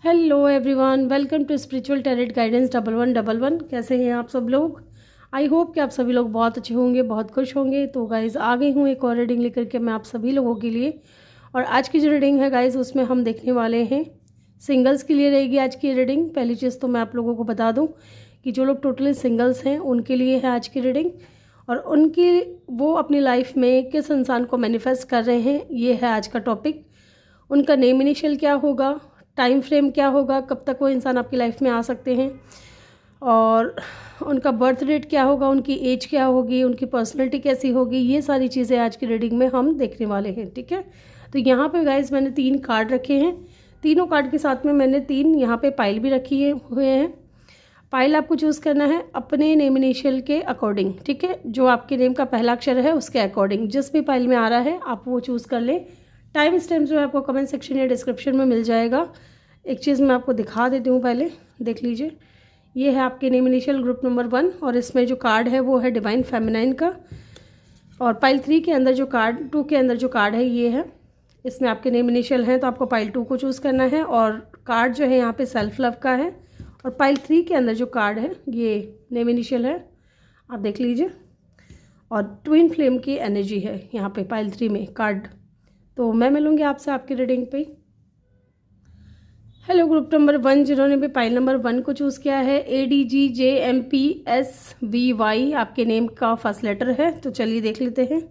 Hello everyone, welcome to spiritual tarot guidance 1111। कैसे हैं आप सब लोग? आई होप कि आप सभी लोग बहुत अच्छे होंगे, बहुत खुश होंगे। तो गाइज़ आ गई हूँ एक और रीडिंग लेकर के मैं आप सभी लोगों के लिए। और आज की जो रीडिंग है गाइज़, उसमें हम देखने वाले हैं सिंगल्स के लिए रहेगी आज की रीडिंग। पहली चीज़ तो मैं आप लोगों को बता दूँ कि जो लोग टोटली सिंगल्स हैं उनके लिए है आज की रीडिंग, और उनकी वो अपनी लाइफ में किस इंसान को मैनिफेस्ट कर रहे हैं, ये है आज का टॉपिक। उनका नेम इनिशियल क्या होगा, टाइम फ्रेम क्या होगा, कब तक वो इंसान आपकी लाइफ में आ सकते हैं, और उनका बर्थ डेट क्या होगा, उनकी एज क्या होगी, उनकी पर्सनैलिटी कैसी होगी, ये सारी चीज़ें आज की रीडिंग में हम देखने वाले हैं। ठीक है, तो यहाँ पे गाइज मैंने 3 कार्ड रखे हैं। तीनों कार्ड के साथ में मैंने 3 यहाँ पे पाइल भी रखी हुए हैं। पाइल आपको चूज़ करना है अपने नेम इनिशियल के अकॉर्डिंग। ठीक है, जो आपके नेम का पहला अक्षर है उसके अकॉर्डिंग जिस भी पाइल में आ रहा है आप वो चूज़ कर लें। टाइम स्टैम्प जो है आपको कमेंट सेक्शन या डिस्क्रिप्शन में मिल जाएगा। एक चीज़ मैं आपको दिखा देती हूँ, पहले देख लीजिए। ये है आपके नेम इनिशियल ग्रुप नंबर 1, और इसमें जो कार्ड है वो है डिवाइन फेमिनाइन का। और पाइल 3 के अंदर जो कार्ड 2 के अंदर जो कार्ड है ये है, इसमें आपके नेम इनिशियल हैं तो आपको पाइल 2 को चूज़ करना है। और कार्ड जो है यहाँ पे सेल्फ लव का है। और पाइल 3 के अंदर जो कार्ड है ये नेम इनिशियल है, आप देख लीजिए। और ट्विन फ्लेम की एनर्जी है यहाँ पे पाइल 3 में कार्ड। तो मैं मिलूँगी आपसे आपकी रीडिंग पे। हेलो ग्रुप नंबर 1, जिन्होंने भी पाइल नंबर 1 को चूज़ किया है, ADGJMPSVY आपके नेम का फर्स्ट लेटर है। तो चलिए देख लेते हैं।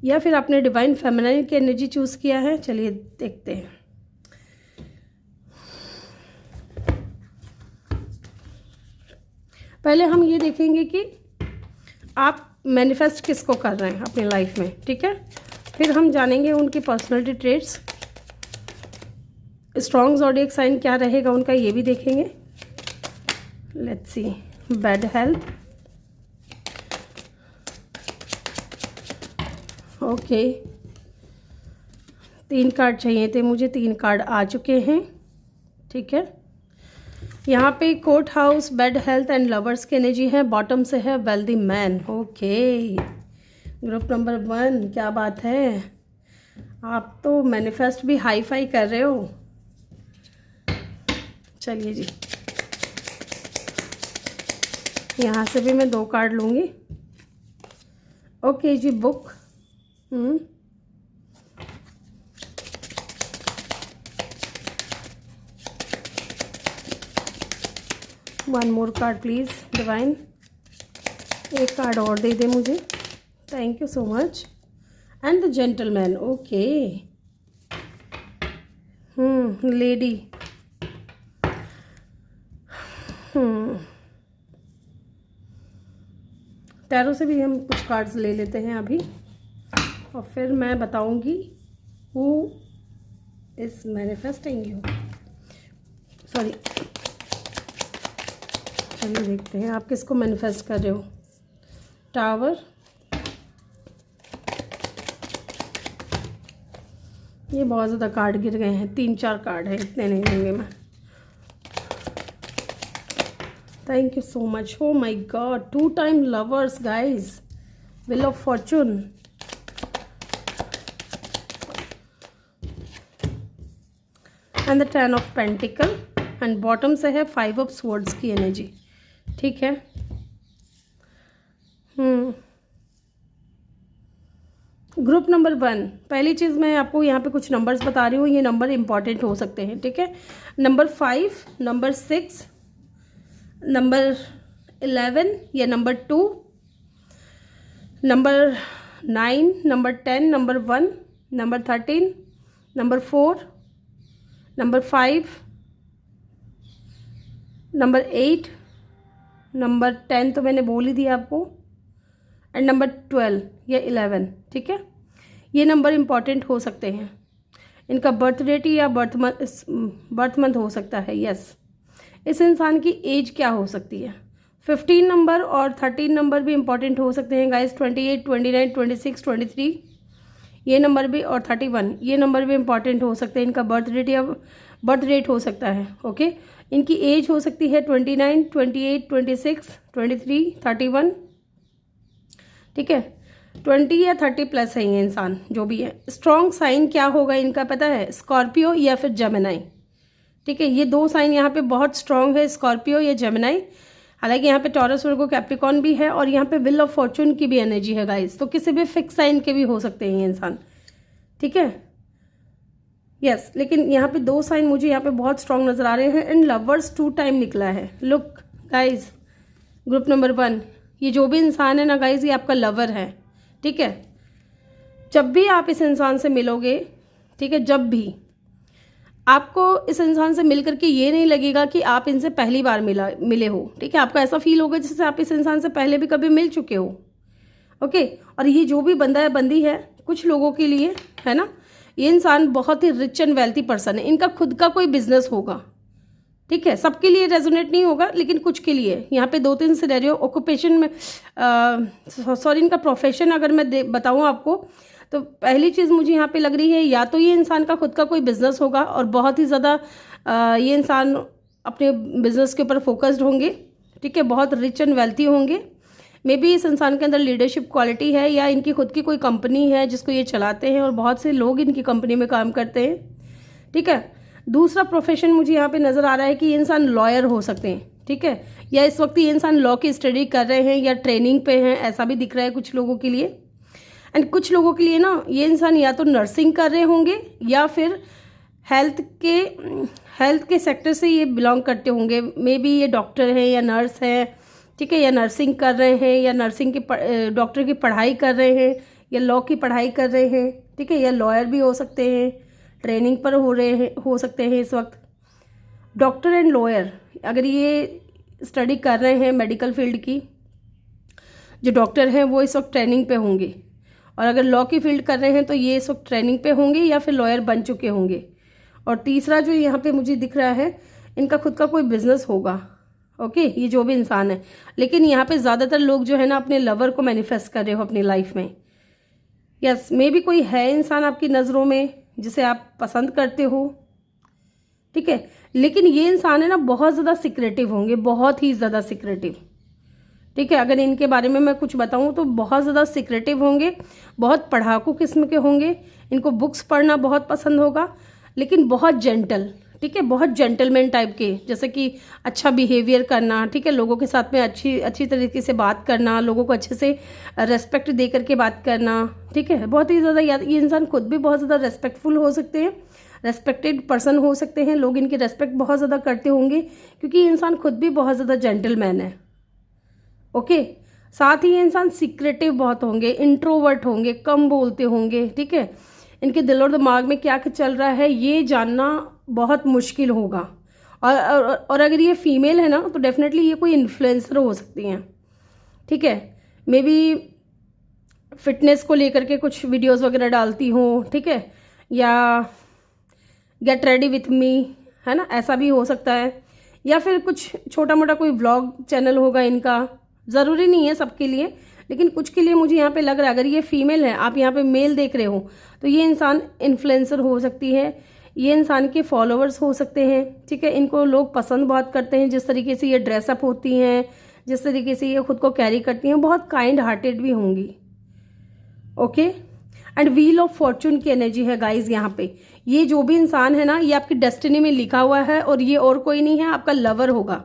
या फिर आपने डिवाइन फेमिनाइन की एनर्जी चूज़ किया है, चलिए देखते हैं। पहले हम ये देखेंगे कि आप मैनिफेस्ट किसको कर रहे हैं अपनी लाइफ में। ठीक है, फिर हम जानेंगे उनकी personality traits. Strong zodiac sign क्या रहेगा उनका, ये भी देखेंगे। Let's see. Bad health, okay. 3 card चाहिए थे मुझे, 3 कार्ड आ चुके हैं। ठीक है, यहाँ पे court house, bed health and lovers की एनर्जी है। बॉटम से है wealthy man. Okay group number 1, क्या बात है, आप तो मैनिफेस्ट भी हाई फाई कर रहे हो। चलिए जी, यहाँ से भी मैं 2 कार्ड लूँगी। ओके जी, book. One more card please divine. एक कार्ड और दे दे मुझे, thank you so much. And the gentleman, okay. Lady. Tarot से भी हम कुछ कार्ड्स ले लेते हैं अभी, और फिर मैं बताऊंगी who is manifesting you. Sorry, चलिए देखते हैं आप किसको मैनिफेस्ट कर रहे हो। टावर, ये बहुत ज़्यादा कार्ड गिर गए हैं, 3-4 कार्ड हैं, इतने नहीं लेंगे मैं। Thank you so much. Oh my God, 2 time lovers guys, wheel of Fortune. And the 10 of pentacle, and bottom से है 5 ऑफ स्वॉर्ड्स की एनर्जी। ठीक है, ग्रुप नंबर 1, पहली चीज़ मैं आपको यहाँ पे कुछ नंबर्स बता रही हूँ, ये नंबर इंपॉर्टेंट हो सकते हैं। ठीक है, नंबर 5, नंबर 6, नंबर 11 या number 2, number 9, number 10, number 1, number 13, number 4, number 5, number 8, number 10 तो मैंने बोल ही दिया आपको, एंड नंबर 12 या 11। ठीक है, ये नंबर इंपॉर्टेंट हो सकते हैं। इनका बर्थ डेट या बर्थ मंथ हो सकता है। यस, इस इंसान की एज क्या हो सकती है। 15 नंबर और 13 नंबर भी इंपॉर्टेंट हो सकते हैं गाइस। 28, 29, 26, 23 ये नंबर भी, और 31 ये नंबर भी इंपॉर्टेंट हो सकते हैं। इनका बर्थ डेट या बर्थ डेट हो सकता है। ओके, इनकी एज हो सकती है 29, 28, 26, 23, 31। ठीक है, 20 या 30 प्लस है ये इंसान जो भी है। स्ट्रॉन्ग साइन क्या होगा इनका पता है, स्कॉर्पियो या फिर जेमिनी। ठीक है, ये 2 साइन यहाँ पे बहुत स्ट्रांग है, स्कॉर्पियो या जेमिनाई। हालांकि यहाँ पे टॉरस, वर्गो, कैप्रिकॉर्न भी है और यहाँ पे व्हील ऑफ फॉर्चून की भी एनर्जी है गाइस। तो किसी भी फिक्स साइन के भी हो सकते हैं ये इंसान, ठीक है। यस, लेकिन यहाँ पे 2 साइन मुझे यहाँ पे बहुत स्ट्रांग नजर आ रहे हैं। एंड लवर्स 2 टाइम निकला है। लुक गाइज, ग्रुप नंबर 1, ये जो भी इंसान है ना गाइज, ये आपका लवर है, ठीक है। जब भी आप इस इंसान से मिलोगे, ठीक है, जब भी आपको इस इंसान से मिल करके ये नहीं लगेगा कि आप इनसे पहली बार मिले हो, ठीक है। आपको ऐसा फील होगा जैसे आप इस इंसान से पहले भी कभी मिल चुके हो, ओके। और ये जो भी बंदा है, बंदी है, कुछ लोगों के लिए है ना, ये इंसान बहुत ही रिच एंड वेल्थी पर्सन है। इनका खुद का कोई बिजनेस होगा, ठीक है। सबके लिए रेजोनेट नहीं होगा, लेकिन कुछ के लिए। यहाँ पे 2-3 सिनेरियो ऑक्यूपेशन में, सॉरी, इनका प्रोफेशन अगर मैं बताऊँ आपको, तो पहली चीज़ मुझे यहाँ पे लग रही है, या तो ये इंसान का खुद का कोई बिजनेस होगा और बहुत ही ज़्यादा ये इंसान अपने बिजनेस के ऊपर फोकस्ड होंगे, ठीक है, बहुत रिच एंड वेल्थी होंगे। मे बी इस इंसान के अंदर लीडरशिप क्वालिटी है, या इनकी खुद की कोई कंपनी है जिसको ये चलाते हैं और बहुत से लोग इनकी कंपनी में काम करते हैं, ठीक है। दूसरा प्रोफेशन मुझे यहाँ पे नज़र आ रहा है कि ये इंसान लॉयर हो सकते हैं, ठीक है, या इस वक्त ये इंसान लॉ की स्टडी कर रहे हैं या ट्रेनिंग पे हैं, ऐसा भी दिख रहा है कुछ लोगों के लिए। एंड कुछ लोगों के लिए ना, ये इंसान या तो नर्सिंग कर रहे होंगे या फिर हेल्थ के सेक्टर से ये बिलोंग करते होंगे। मे बी ये डॉक्टर है या नर्स है, ठीक है, या नर्सिंग कर रहे हैं, या नर्सिंग की डॉक्टर की पढ़ाई कर रहे हैं, या लॉ की पढ़ाई कर रहे हैं, ठीक है, या लॉयर भी हो सकते हैं, ट्रेनिंग पर हो सकते हैं इस वक्त। डॉक्टर एंड लॉयर, अगर ये स्टडी कर रहे हैं मेडिकल फील्ड की, जो डॉक्टर हैं वो इस वक्त ट्रेनिंग पे होंगे, और अगर लॉ की फील्ड कर रहे हैं तो ये इस वक्त ट्रेनिंग पे होंगे या फिर लॉयर बन चुके होंगे। और तीसरा जो यहाँ पे मुझे दिख रहा है, इनका खुद का कोई बिजनेस होगा, ओके, ये जो भी इंसान है। लेकिन यहाँ पे ज़्यादातर लोग जो है ना, अपने लवर को मैनिफेस्ट कर रहे हो अपनी लाइफ में। यस, मे बी कोई है इंसान आपकी नज़रों में जिसे आप पसंद करते हो, ठीक है, लेकिन ये इंसान है ना, बहुत ज़्यादा सीक्रेटिव होंगे, बहुत ही ज़्यादा सीक्रेटिव, ठीक है। अगर इनके बारे में मैं कुछ बताऊं तो बहुत ज़्यादा सीक्रेटिव होंगे, बहुत पढ़ाकू किस्म के होंगे, इनको बुक्स पढ़ना बहुत पसंद होगा, लेकिन बहुत जेंटल, ठीक है, बहुत जेंटलमैन टाइप के, जैसे कि अच्छा बिहेवियर करना, ठीक है, लोगों के साथ में अच्छी तरीके से बात करना, लोगों को अच्छे से रेस्पेक्ट दे करके बात करना, ठीक है, बहुत ही ज़्यादा। ये इंसान खुद भी बहुत ज़्यादा रेस्पेक्टफुल हो सकते हैं, रेस्पेक्टेड पर्सन हो सकते हैं, लोग इनकी रेस्पेक्ट बहुत ज़्यादा करते होंगे, क्योंकि ये इंसान खुद भी बहुत ज़्यादा जेंटलमैन है, ओके। साथ ही ये इंसान सीक्रेटिव बहुत होंगे, इंट्रोवर्ट होंगे, कम बोलते होंगे, ठीक है। इनके दिल और दिमाग में क्या चल रहा है ये जानना बहुत मुश्किल होगा। और अगर ये फीमेल है ना, तो डेफिनेटली ये कोई इन्फ्लुएंसर हो सकती हैं, ठीक है। मे बी फिटनेस को लेकर के कुछ वीडियोस वगैरह डालती हो, ठीक है, या गेट रेडी विथ मी, है ना, ऐसा भी हो सकता है। या फिर कुछ छोटा मोटा कोई व्लॉग चैनल होगा इनका, ज़रूरी नहीं है सबके लिए, लेकिन कुछ के लिए मुझे यहाँ पे लग रहा है। अगर ये फीमेल है, आप यहाँ पे मेल देख रहे हो, तो ये इंसान इन्फ्लुएंसर हो सकती है, ये इंसान के फॉलोअर्स हो सकते हैं, ठीक है। इनको लोग पसंद बहुत करते हैं, जिस तरीके से ये ड्रेसअप होती हैं, जिस तरीके से ये खुद को कैरी करती हैं, बहुत काइंड हार्टेड भी होंगी, okay. And wheel of Fortune की एनर्जी है गाइज यहाँ पे। ये जो भी इंसान है ना, ये आपकी डेस्टिनी में लिखा हुआ है, और ये और कोई नहीं है, आपका लवर होगा,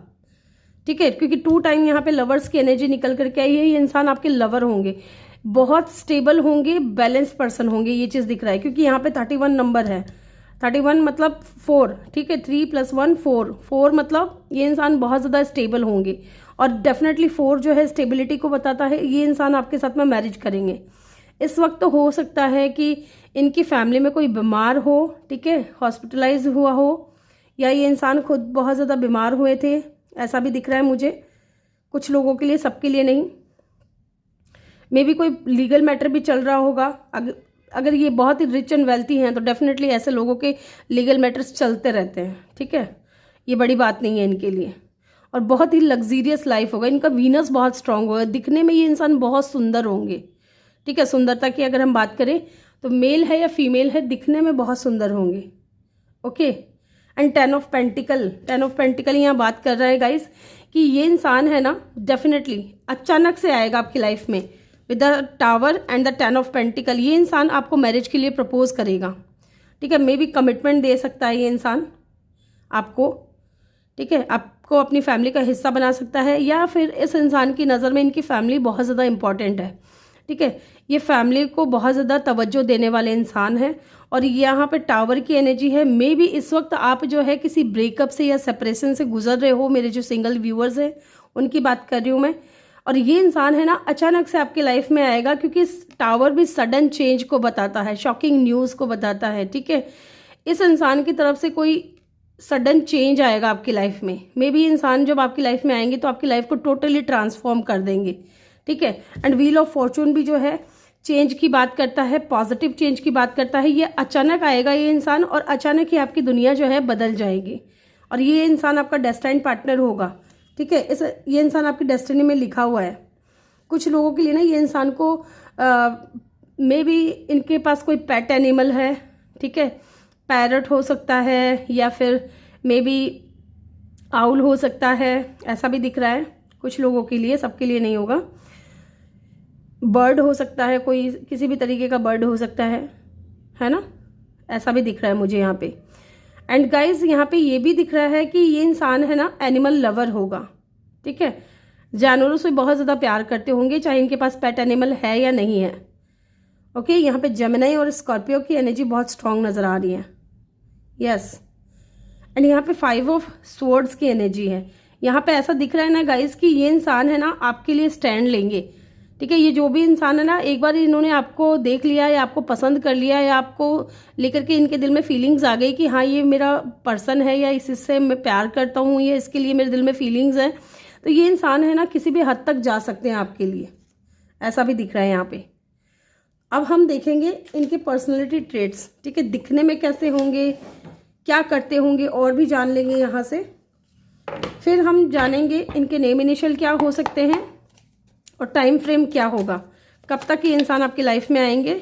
ठीक है, क्योंकि 2 टाइम यहाँ पे लवर्स की एनर्जी निकल करके आई है। ये इंसान आपके लवर होंगे, बहुत स्टेबल होंगे, बैलेंस पर्सन होंगे, ये चीज़ दिख रहा है, क्योंकि यहाँ पे 31 नंबर है। 31 मतलब 4, ठीक है, 3 + 1 4 मतलब ये इंसान बहुत ज़्यादा स्टेबल होंगे, और डेफिनेटली 4 जो है स्टेबिलिटी को बताता है। ये इंसान आपके साथ में मैरिज करेंगे। इस वक्त तो हो सकता है कि इनकी फैमिली में कोई बीमार हो, ठीक है, हॉस्पिटलाइज हुआ हो, या ये इंसान खुद बहुत ज़्यादा बीमार हुए थे, ऐसा भी दिख रहा है मुझे कुछ लोगों के लिए, सबके लिए नहीं। मे बी कोई लीगल मैटर भी चल रहा होगा। अगर ये बहुत ही रिच एंड वेल्थी हैं तो डेफिनेटली ऐसे लोगों के लीगल मैटर्स चलते रहते हैं, ठीक है, ये बड़ी बात नहीं है इनके लिए। और बहुत ही लग्जीरियस लाइफ होगा इनका। वीनस बहुत स्ट्रांग होगा, दिखने में ये इंसान बहुत सुंदर होंगे, ठीक है। सुंदरता की अगर हम बात करें तो मेल है या फीमेल है, दिखने में बहुत सुंदर होंगे, ओके। एंड 10 ऑफ पेंटिकल यहाँ बात कर रहा है गाइस कि ये इंसान है ना, डेफिनेटली अचानक से आएगा आपकी लाइफ में with the tower and the 10 of pentacle. ये इंसान आपको मैरिज के लिए प्रपोज करेगा, ठीक है। मे बी कमिटमेंट दे सकता है ये इंसान आपको, ठीक है, आपको अपनी फैमिली का हिस्सा बना सकता है, या फिर इस इंसान की नज़र में इनकी फैमिली बहुत ज़्यादा इंपॉर्टेंट है, ठीक है, ये फैमिली को बहुत ज़्यादा तवज्जो देने वाले इंसान हैं। और यहाँ पे टावर की एनर्जी है। मे बी इस वक्त आप जो है किसी ब्रेकअप से या सेपरेशन से गुजर रहे हो, मेरे जो सिंगल व्यूअर्स हैं उनकी बात कर रही हूँ मैं। और ये इंसान है ना अचानक से आपकी लाइफ में आएगा, क्योंकि इस टावर भी सडन चेंज को बताता है, शॉकिंग न्यूज़ को बताता है, ठीक है। इस इंसान की तरफ से कोई सडन चेंज आएगा आपकी लाइफ में। मे बी इंसान जब आपकी लाइफ में आएंगे तो आपकी लाइफ को टोटली ट्रांसफॉर्म कर देंगे, ठीक है। एंड व्हील ऑफ फॉर्चून भी जो है चेंज की बात करता है, पॉजिटिव चेंज की बात करता है। ये अचानक आएगा ये इंसान, और अचानक ही आपकी दुनिया जो है बदल जाएगी। और ये इंसान आपका डेस्टाइन पार्टनर होगा, ठीक है। ये इंसान आपकी डेस्टिनी में लिखा हुआ है। कुछ लोगों के लिए ना ये इंसान को मे बी इनके पास कोई पेट एनिमल है, ठीक है, पैरट हो सकता है, या फिर मे बी आउल हो सकता है, ऐसा भी दिख रहा है कुछ लोगों के लिए, सबके लिए नहीं होगा। बर्ड हो सकता है, कोई किसी भी तरीके का बर्ड हो सकता है ना, ऐसा भी दिख रहा है मुझे यहाँ पे। एंड गाइज यहाँ पे ये भी दिख रहा है कि ये इंसान है ना एनिमल लवर होगा, ठीक है, जानवरों से बहुत ज़्यादा प्यार करते होंगे, चाहे इनके पास पेट एनिमल है या नहीं है। ओके, यहाँ पे जेमिनी और स्कॉर्पियो की एनर्जी बहुत स्ट्रांग नज़र आ रही है। यस, एंड यहाँ पे 5 ऑफ स्वॉर्ड्स की एनर्जी है। यहाँ पे ऐसा दिख रहा है ना गाइज कि ये इंसान है ना आपके लिए स्टैंड लेंगे, ठीक है। ये जो भी इंसान है ना, एक बार इन्होंने आपको देख लिया या आपको पसंद कर लिया या आपको लेकर के इनके दिल में फीलिंग्स आ गई कि हाँ ये मेरा पर्सन है, या इससे मैं प्यार करता हूँ, या इसके लिए मेरे दिल में फीलिंग्स हैं, तो ये इंसान है ना किसी भी हद तक जा सकते हैं आपके लिए, ऐसा भी दिख रहा है यहाँ पे। अब हम देखेंगे इनके पर्सनैलिटी ट्रेट्स, ठीक है, दिखने में कैसे होंगे, क्या करते होंगे, और भी जान लेंगे यहाँ से। फिर हम जानेंगे इनके नेम इनिशियल क्या हो सकते हैं और टाइम फ्रेम क्या होगा, कब तक ये इंसान आपकी लाइफ में आएंगे।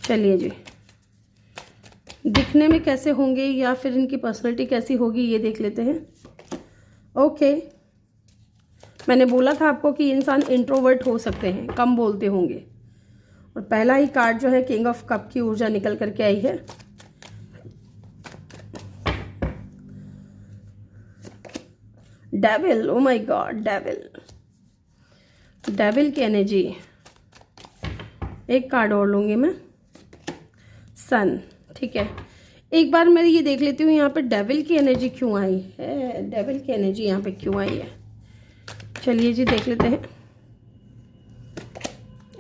चलिए जी, दिखने में कैसे होंगे या फिर इनकी पर्सनैलिटी कैसी होगी ये देख लेते हैं। ओके, मैंने बोला था आपको कि इंसान इंट्रोवर्ट हो सकते हैं, कम बोलते होंगे। और पहला ही कार्ड जो है किंग ऑफ कप की ऊर्जा निकल करके आई है। Devil, oh my God, devil की एनर्जी। एक कार्ड और लूंगी मैं, सन, ठीक है। एक बार मैं ये देख लेती हूँ यहाँ पे डेविल की एनर्जी क्यों आई है, डेविल की एनर्जी यहाँ पे क्यों आई है। चलिए जी देख लेते हैं।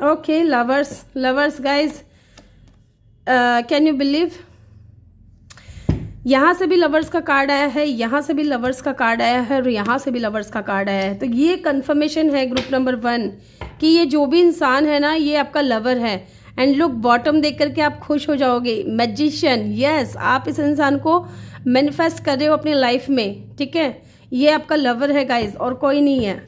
Okay, lovers guys, can you believe, यहाँ से भी लवर्स का कार्ड आया है, यहाँ से भी लवर्स का कार्ड आया है, और यहाँ से भी लवर्स का कार्ड आया है। तो ये कंफर्मेशन है ग्रुप नंबर 1 कि ये जो भी इंसान है ना ये आपका लवर है। एंड लुक, बॉटम देख करके आप खुश हो जाओगे। मैजिशियन, यस, आप इस इंसान को मैनिफेस्ट कर रहे हो अपनी लाइफ में, ठीक है। ये आपका लवर है गाइज, और कोई नहीं है।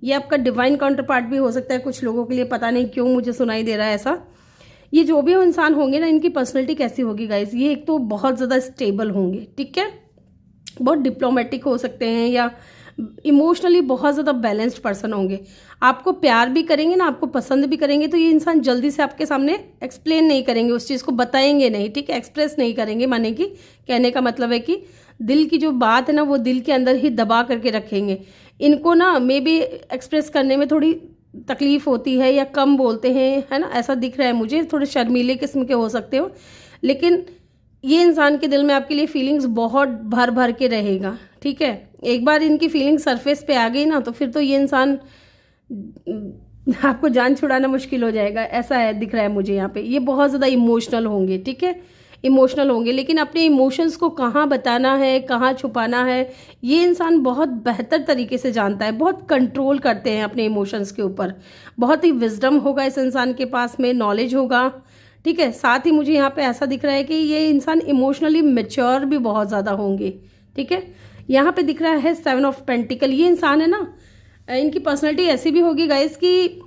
ये आपका डिवाइन काउंटर पार्ट भी हो सकता है कुछ लोगों के लिए, पता नहीं क्यों मुझे सुनाई दे रहा है ऐसा। ये जो भी इंसान होंगे ना, इनकी पर्सनैलिटी कैसी होगी गाइज, ये एक तो बहुत ज़्यादा स्टेबल होंगे, ठीक है, बहुत डिप्लोमेटिक हो सकते हैं, या इमोशनली बहुत ज़्यादा बैलेंस्ड पर्सन होंगे। आपको प्यार भी करेंगे ना, आपको पसंद भी करेंगे, तो ये इंसान जल्दी से आपके सामने एक्सप्लेन नहीं करेंगे, उस चीज़ को बताएंगे नहीं, ठीक है, एक्सप्रेस नहीं करेंगे। माने कि कहने का मतलब है कि दिल की जो बात है ना वो दिल के अंदर ही दबा करके रखेंगे। इनको ना मे बी एक्सप्रेस करने में थोड़ी तकलीफ होती है, या कम बोलते हैं, है ना, ऐसा दिख रहा है मुझे। थोड़े शर्मीले किस्म के हो सकते हो, लेकिन ये इंसान के दिल में आपके लिए फीलिंग्स बहुत भर भर के रहेगा, ठीक है। एक बार इनकी फीलिंग सरफेस पे आ गई ना, तो फिर तो ये इंसान आपको जान छुड़ाना मुश्किल हो जाएगा, ऐसा है दिख रहा है मुझे यहाँ पे। ये बहुत ज़्यादा इमोशनल होंगे, ठीक है, इमोशनल होंगे, लेकिन अपने इमोशंस को कहाँ बताना है, कहाँ छुपाना है, ये इंसान बहुत बेहतर तरीके से जानता है। बहुत कंट्रोल करते हैं अपने इमोशंस के ऊपर। बहुत ही विजडम होगा इस इंसान के पास में, नॉलेज होगा, ठीक है। साथ ही मुझे यहाँ पे ऐसा दिख रहा है कि ये इंसान इमोशनली मैच्योर भी बहुत ज़्यादा होंगे, ठीक है। यहाँ पे दिख रहा है 7 ऑफ पेंटिकल। ये इंसान है ना, इनकी पर्सनैलिटी ऐसी भी होगी गाइस कि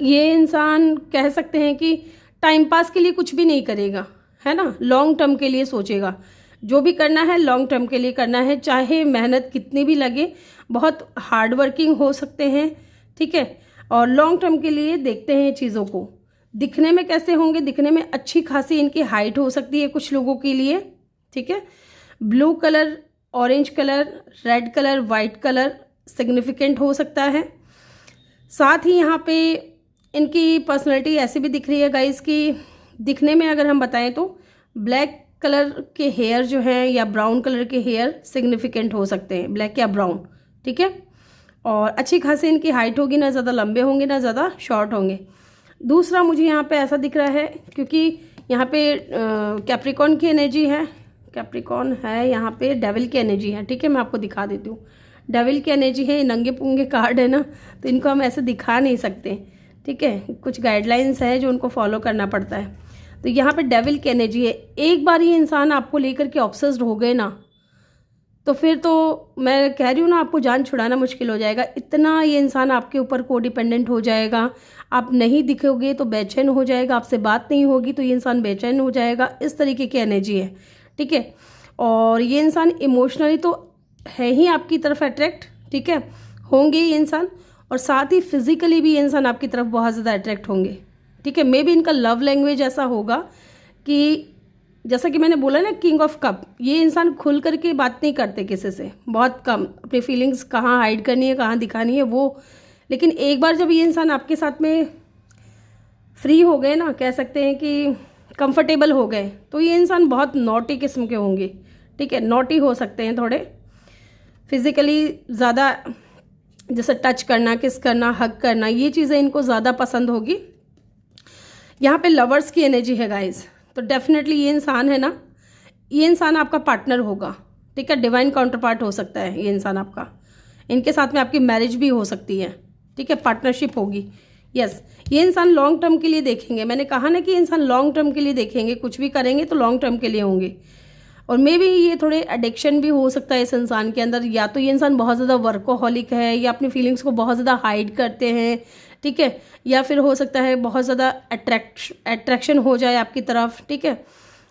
ये इंसान कह सकते हैं कि टाइम पास के लिए कुछ भी नहीं करेगा, है ना, लॉन्ग टर्म के लिए सोचेगा। जो भी करना है लॉन्ग टर्म के लिए करना है, चाहे मेहनत कितनी भी लगे। बहुत हार्ड वर्किंग हो सकते हैं, ठीक है, और लॉन्ग टर्म के लिए देखते हैं चीज़ों को। दिखने में कैसे होंगे, दिखने में अच्छी खासी इनकी हाइट हो सकती है कुछ लोगों के लिए, ठीक है। Blue colour, orange colour, red colour, white colour significant हो सकता है। साथ ही यहाँ पे इनकी पर्सनैलिटी ऐसी भी दिख रही है गाइस कि दिखने में अगर हम बताएं तो ब्लैक कलर के हेयर जो हैं या ब्राउन कलर के हेयर सिग्निफिकेंट हो सकते हैं, ब्लैक या ब्राउन, ठीक है। और अच्छी खासी इनकी हाइट होगी, ना ज़्यादा लंबे होंगे ना ज़्यादा शॉर्ट होंगे। दूसरा मुझे यहाँ पे ऐसा दिख रहा है क्योंकि यहाँ पे कैप्रिकॉन की एनर्जी है, कैप्रिकॉन है, यहाँ पे डेविल की एनर्जी है, ठीक है। मैं आपको दिखा देती हूँ, डेविल की एनर्जी है, नंगे पुंगे कार्ड है ना, तो इनको हम ऐसे दिखा नहीं सकते, ठीक है। कुछ गाइडलाइंस है जो उनको फॉलो करना पड़ता है। तो यहाँ पे डेविल की एनर्जी है। एक बार ये इंसान आपको लेकर के ऑब्सेस्ड हो गए ना, तो फिर तो मैं कह रही हूँ ना, आपको जान छुड़ाना मुश्किल हो जाएगा। इतना ये इंसान आपके ऊपर को डिपेंडेंट हो जाएगा। आप नहीं दिखोगे तो बेचैन हो जाएगा, आपसे बात नहीं होगी तो ये इंसान बेचैन हो जाएगा। इस तरीके की एनर्जी है, ठीक है। और ये इंसान इमोशनली तो है ही आपकी तरफ अट्रैक्ट, ठीक है, होंगे ये इंसान, और साथ ही फिजिकली भी ये इंसान आपकी तरफ बहुत ज़्यादा अट्रैक्ट होंगे, ठीक है। मे बी इनका लव लैंग्वेज ऐसा होगा कि जैसा कि मैंने बोला ना, किंग ऑफ कप, ये इंसान खुल करके बात नहीं करते किसी से, बहुत कम। अपनी फीलिंग्स कहाँ हाइड करनी है, कहाँ दिखानी है वो, लेकिन एक बार जब ये इंसान आपके साथ में फ्री हो गए ना, कह सकते हैं कि कंफर्टेबल हो गए, तो ये इंसान बहुत नॉटी किस्म के होंगे, ठीक है। नॉटी हो सकते हैं थोड़े, फिजिकली ज़्यादा, जैसे टच करना, किस करना, हग करना, ये चीज़ें इनको ज़्यादा पसंद होगी। यहाँ पे लवर्स की एनर्जी है गाइस, तो डेफिनेटली ये इंसान है ना, ये इंसान आपका पार्टनर होगा, ठीक है। डिवाइन काउंटर पार्ट हो सकता है ये इंसान आपका, इनके साथ में आपकी मैरिज भी हो सकती है, ठीक है, पार्टनरशिप होगी। यस, ये इंसान लॉन्ग टर्म के लिए देखेंगे। मैंने कहा ना कि इंसान लॉन्ग टर्म के लिए देखेंगे, कुछ भी करेंगे तो लॉन्ग टर्म के लिए होंगे। और मे बी ये थोड़े एडिक्शन भी हो सकता है इस इंसान के अंदर, या तो ये इंसान बहुत ज़्यादा वर्कोहॉलिक है, या अपनी फीलिंग्स को बहुत ज़्यादा हाइड करते हैं, ठीक है, या फिर हो सकता है बहुत ज़्यादा अट्रैक्शन हो जाए आपकी तरफ, ठीक है।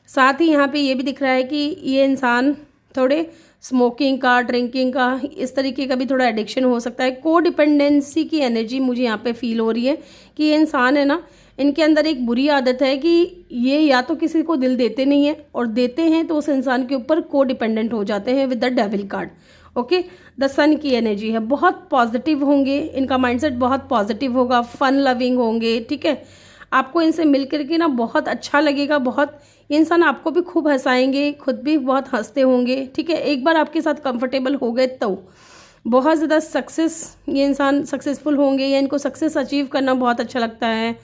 साथ ही यहाँ पे ये भी दिख रहा है कि ये इंसान थोड़े स्मोकिंग का, ड्रिंकिंग का, इस तरीके का भी थोड़ा एडिक्शन हो सकता है। को डिपेंडेंसी की एनर्जी मुझे यहाँ पे फील हो रही है कि ये इंसान है ना, इनके अंदर एक बुरी आदत है कि ये या तो किसी को दिल देते नहीं है, और देते हैं तो उस इंसान के ऊपर को डिपेंडेंट हो जाते हैं with the devil card, okay. The sun की एनर्जी है, बहुत पॉजिटिव होंगे, इनका माइंडसेट बहुत पॉजिटिव होगा, फन लविंग होंगे, ठीक है। आपको इनसे मिल करके ना बहुत अच्छा लगेगा, बहुत, ये इंसान आपको भी खूब हंसाएंगे, खुद भी बहुत हंसते होंगे, ठीक है। एक बार आपके साथ कंफर्टेबल हो गए तो बहुत ज़्यादा सक्सेस, ये इंसान सक्सेसफुल होंगे, या इनको सक्सेस अचीव करना बहुत अच्छा लगता है।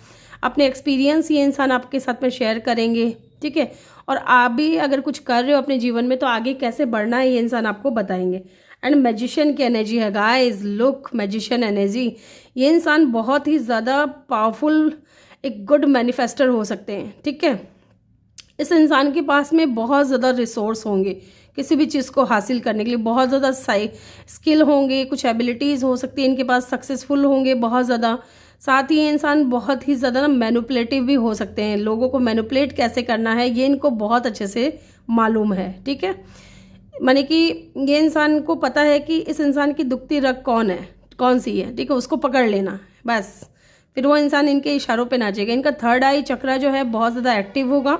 अपने एक्सपीरियंस ये इंसान आपके साथ में शेयर करेंगे, ठीक है। और आप भी अगर कुछ कर रहे हो अपने जीवन में तो आगे कैसे बढ़ना है ये इंसान आपको बताएंगे। एंड मैजिशियन की एनर्जी है गाइस, लुक, मैजिशियन एनर्जी। ये इंसान बहुत ही ज़्यादा पावरफुल, एक गुड मैनिफेस्टर हो सकते हैं, ठीक है। इस इंसान के पास में बहुत ज़्यादा रिसोर्स होंगे किसी भी चीज़ को हासिल करने के लिए, बहुत ज़्यादा स्किल होंगे, कुछ एबिलिटीज़ हो सकती है इनके पास, सक्सेसफुल होंगे बहुत ज़्यादा। साथ ही ये इंसान बहुत ही ज़्यादा ना मैनिपुलेटिव भी हो सकते हैं, लोगों को मैनिपुलेट कैसे करना है ये इनको बहुत अच्छे से मालूम है, ठीक है। माने कि ये इंसान को पता है कि इस इंसान की दुखती रग कौन है, कौन सी है, ठीक है, उसको पकड़ लेना बस, फिर वो इंसान इनके इशारों पे नाचेगा। इनका थर्ड आई चक्रा जो है बहुत ज़्यादा एक्टिव होगा,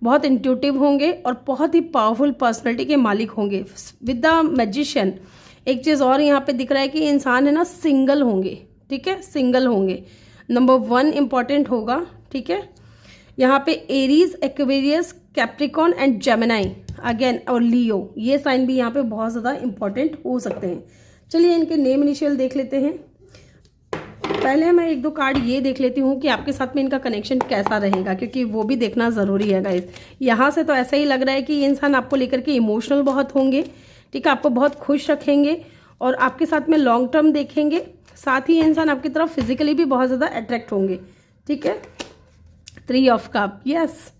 बहुत इंट्यूटिव होंगे, और बहुत ही पावरफुल पर्सनैलिटी के मालिक होंगे विद द मैजिशियन। एक चीज़ और यहाँ पे दिख रहा है कि इंसान है ना सिंगल होंगे, ठीक है, सिंगल होंगे। नंबर 1 इम्पॉर्टेंट होगा, ठीक है। यहाँ पे Aries, Aquarius, Capricorn and Gemini again, और लियो, ये साइन भी यहाँ पे बहुत ज़्यादा इंपॉर्टेंट हो सकते हैं। चलिए इनके नेम इनिशियल देख लेते हैं। पहले मैं 1-2 कार्ड ये देख लेती हूँ कि आपके साथ में इनका कनेक्शन कैसा रहेगा, क्योंकि वो भी देखना ज़रूरी है गाइस। यहाँ से तो ऐसा ही लग रहा है कि ये इंसान आपको लेकर के इमोशनल बहुत होंगे, ठीक है, आपको बहुत खुश रखेंगे और आपके साथ में लॉन्ग टर्म देखेंगे। साथ ही ये इंसान आपकी तरफ फिजिकली भी बहुत ज़्यादा अट्रैक्ट होंगे, ठीक है। 3 ऑफ कप, यस,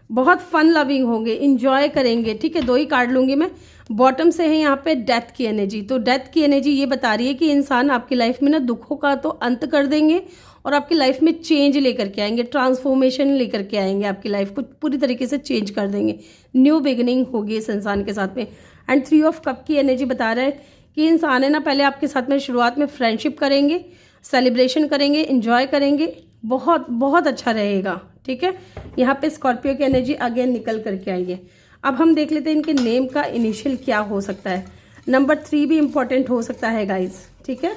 बहुत फन लविंग होंगे, इंजॉय करेंगे, ठीक है। 2 ही कार्ड लूँगी मैं। बॉटम से है यहाँ पे डेथ की एनर्जी, तो डेथ की एनर्जी ये बता रही है कि इंसान आपकी लाइफ में ना दुखों का तो अंत कर देंगे और आपकी लाइफ में चेंज लेकर के आएंगे, ट्रांसफॉर्मेशन लेकर के आएंगे, आपकी लाइफ को पूरी तरीके से चेंज कर देंगे, न्यू बिगिनिंग होगी इस इंसान के साथ में। एंड 3 ऑफ कप की एनर्जी बता रहा है कि इंसान है ना पहले आपके साथ में शुरुआत में फ्रेंडशिप करेंगे, सेलिब्रेशन करेंगे, इंजॉय करेंगे, बहुत बहुत अच्छा रहेगा। ठीक है, यहाँ पे स्कॉर्पियो की एनर्जी अगेन निकल करके आई है। अब हम देख लेते हैं इनके नेम का इनिशियल क्या हो सकता है। नंबर 3 भी इम्पोर्टेंट हो सकता है गाइज। ठीक है,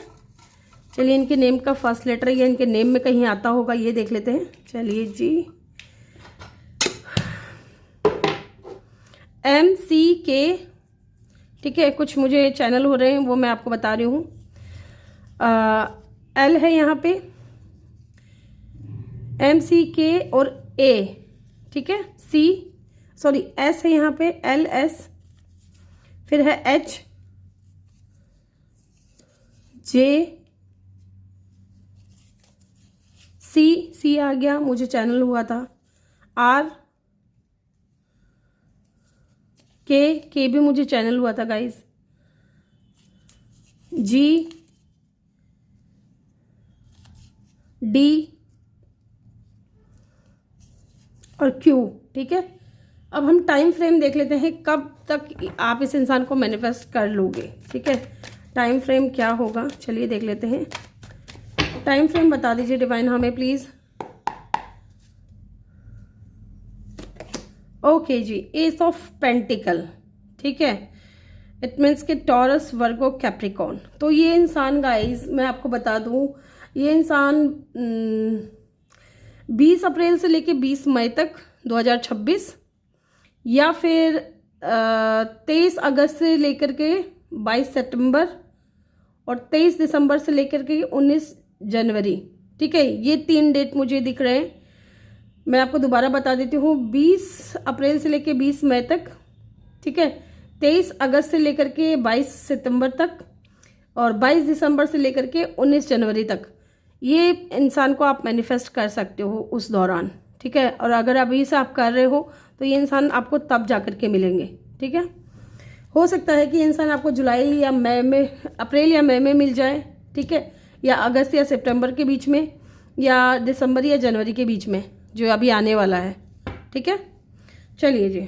चलिए इनके नेम का फर्स्ट लेटर या इनके नेम में कहीं आता होगा ये देख लेते हैं। चलिए जी, MCK। ठीक है, कुछ मुझे चैनल हो रहे हैं वो मैं आपको बता रही हूँ। L है यहाँ पे, MCK और A। ठीक है, S है यहाँ पे, LS, फिर है H, J, C आ गया, मुझे चैनल हुआ था। R, K भी मुझे चैनल हुआ था गाइस। G, D और Q। ठीक है, अब हम टाइम फ्रेम देख लेते हैं कब तक आप इस इंसान को मैनिफेस्ट कर लोगे। ठीक है, टाइम फ्रेम क्या होगा, चलिए देख लेते हैं। टाइम फ्रेम बता दीजिए डिवाइन हमें प्लीज। ओके जी, एस ऑफ पेंटिकल। ठीक है, इट मीन्स के टॉरस, वर्गो, कैप्रिकॉन। तो ये इंसान गाइस मैं आपको बता दूं, ये इंसान 20 अप्रैल से लेके 20 मई तक 2026 या फिर 23 अगस्त से लेकर के 22 सितंबर और 23 दिसंबर से लेकर के 19 जनवरी। ठीक है, ये 3 डेट मुझे दिख रहे हैं। मैं आपको दोबारा बता देती हूँ, 20 अप्रैल से लेकर 20 मई तक। ठीक है, 23 अगस्त से लेकर के 22 सितंबर तक और 22 दिसंबर से लेकर के 19 जनवरी तक ये इंसान को आप मैनिफेस्ट कर सकते हो उस दौरान। ठीक है, और अगर अभी से आप कर रहे हो तो ये इंसान आपको तब जा कर के मिलेंगे। ठीक है, हो सकता है कि इंसान आपको जुलाई या मई में, अप्रैल या मई में मिल जाए। ठीक है, या अगस्त या सितंबर के बीच में, या दिसंबर या जनवरी के बीच में जो अभी आने वाला है। ठीक है, चलिए जी,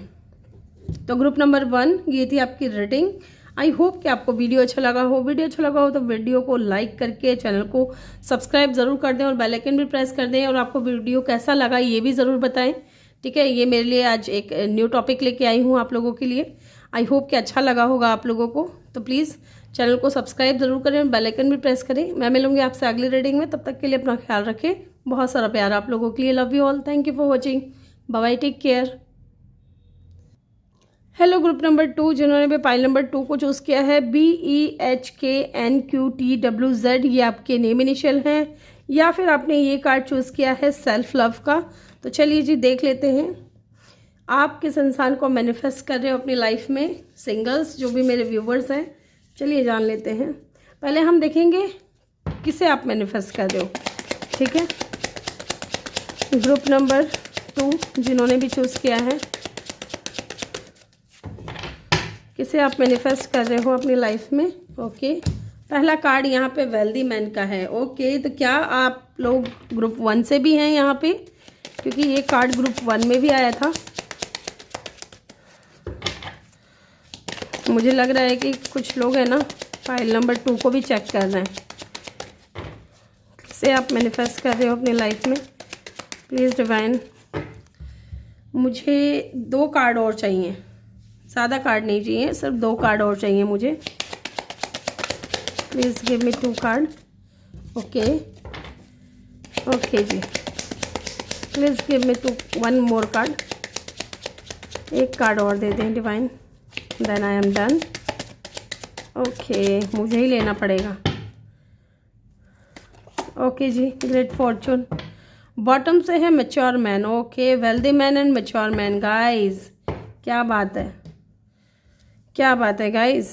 तो ग्रुप नंबर 1 ये थी आपकी रीडिंग। आई होप कि आपको वीडियो अच्छा लगा हो। वीडियो अच्छा लगा हो तो वीडियो को लाइक करके चैनल को सब्सक्राइब ज़रूर कर दें और बेल आइकन भी प्रेस कर दें। और आपको वीडियो कैसा लगा ये भी ज़रूर बताएं। ठीक है, ये मेरे लिए आज एक न्यू टॉपिक लेके आई हूँ आप लोगों के लिए। आई होप कि अच्छा लगा होगा आप लोगों को। तो प्लीज़ चैनल को सब्सक्राइब ज़रूर करें और बेल आइकन भी प्रेस करें। मैं मिलूंगी आपसे अगली रीडिंग में, तब तक के लिए अपना ख्याल रखें। बहुत सारा प्यार आप लोगों के लिए। Love you all, thank you for watching, bye bye, take care. Hello group number 2 जिन्होंने भी पाइल नंबर 2 को चूज़ किया है, BEHKNQTWZ, ये आपके नेम इनिशियल हैं, या फिर आपने ये कार्ड चूज़ किया है सेल्फ लव का। तो चलिए जी देख लेते हैं आप किस इंसान को मैनिफेस्ट कर रहे हो अपनी लाइफ में। सिंगल्स जो भी मेरे व्यूवर्स हैं, चलिए जान लेते हैं। पहले हम देखेंगे किसे आप मैनिफेस्ट कर रहे हो। ठीक है, ग्रुप नंबर 2 जिन्होंने भी चूज़ किया है, किसे आप मैनिफेस्ट कर रहे हो अपनी लाइफ में। ओके, पहला कार्ड यहाँ पे वेल्दी मैन का है। ओके, तो क्या आप लोग ग्रुप 1 से भी हैं यहाँ पे, क्योंकि ये कार्ड ग्रुप 1 में भी आया था। मुझे लग रहा है कि कुछ लोग हैं ना फाइल नंबर 2 को भी चेक कर रहे हैं। किसे आप मैनिफेस्ट कर रहे हो अपनी लाइफ में प्लीज़ डिवाइन। मुझे 2 कार्ड और चाहिए, ज़्यादा कार्ड नहीं चाहिए, सिर्फ 2 कार्ड और चाहिए मुझे। Please give me 2 card. Okay okay जी, please give me 1 more card. 1 card और दे दें divine, then I am done. Okay, मुझे ही लेना पड़ेगा। ओके जी, ग्रेट फॉर्चून। बॉटम से है mature man. Okay, wealthy man and mature man guys, क्या बात है, क्या बात है गाइज।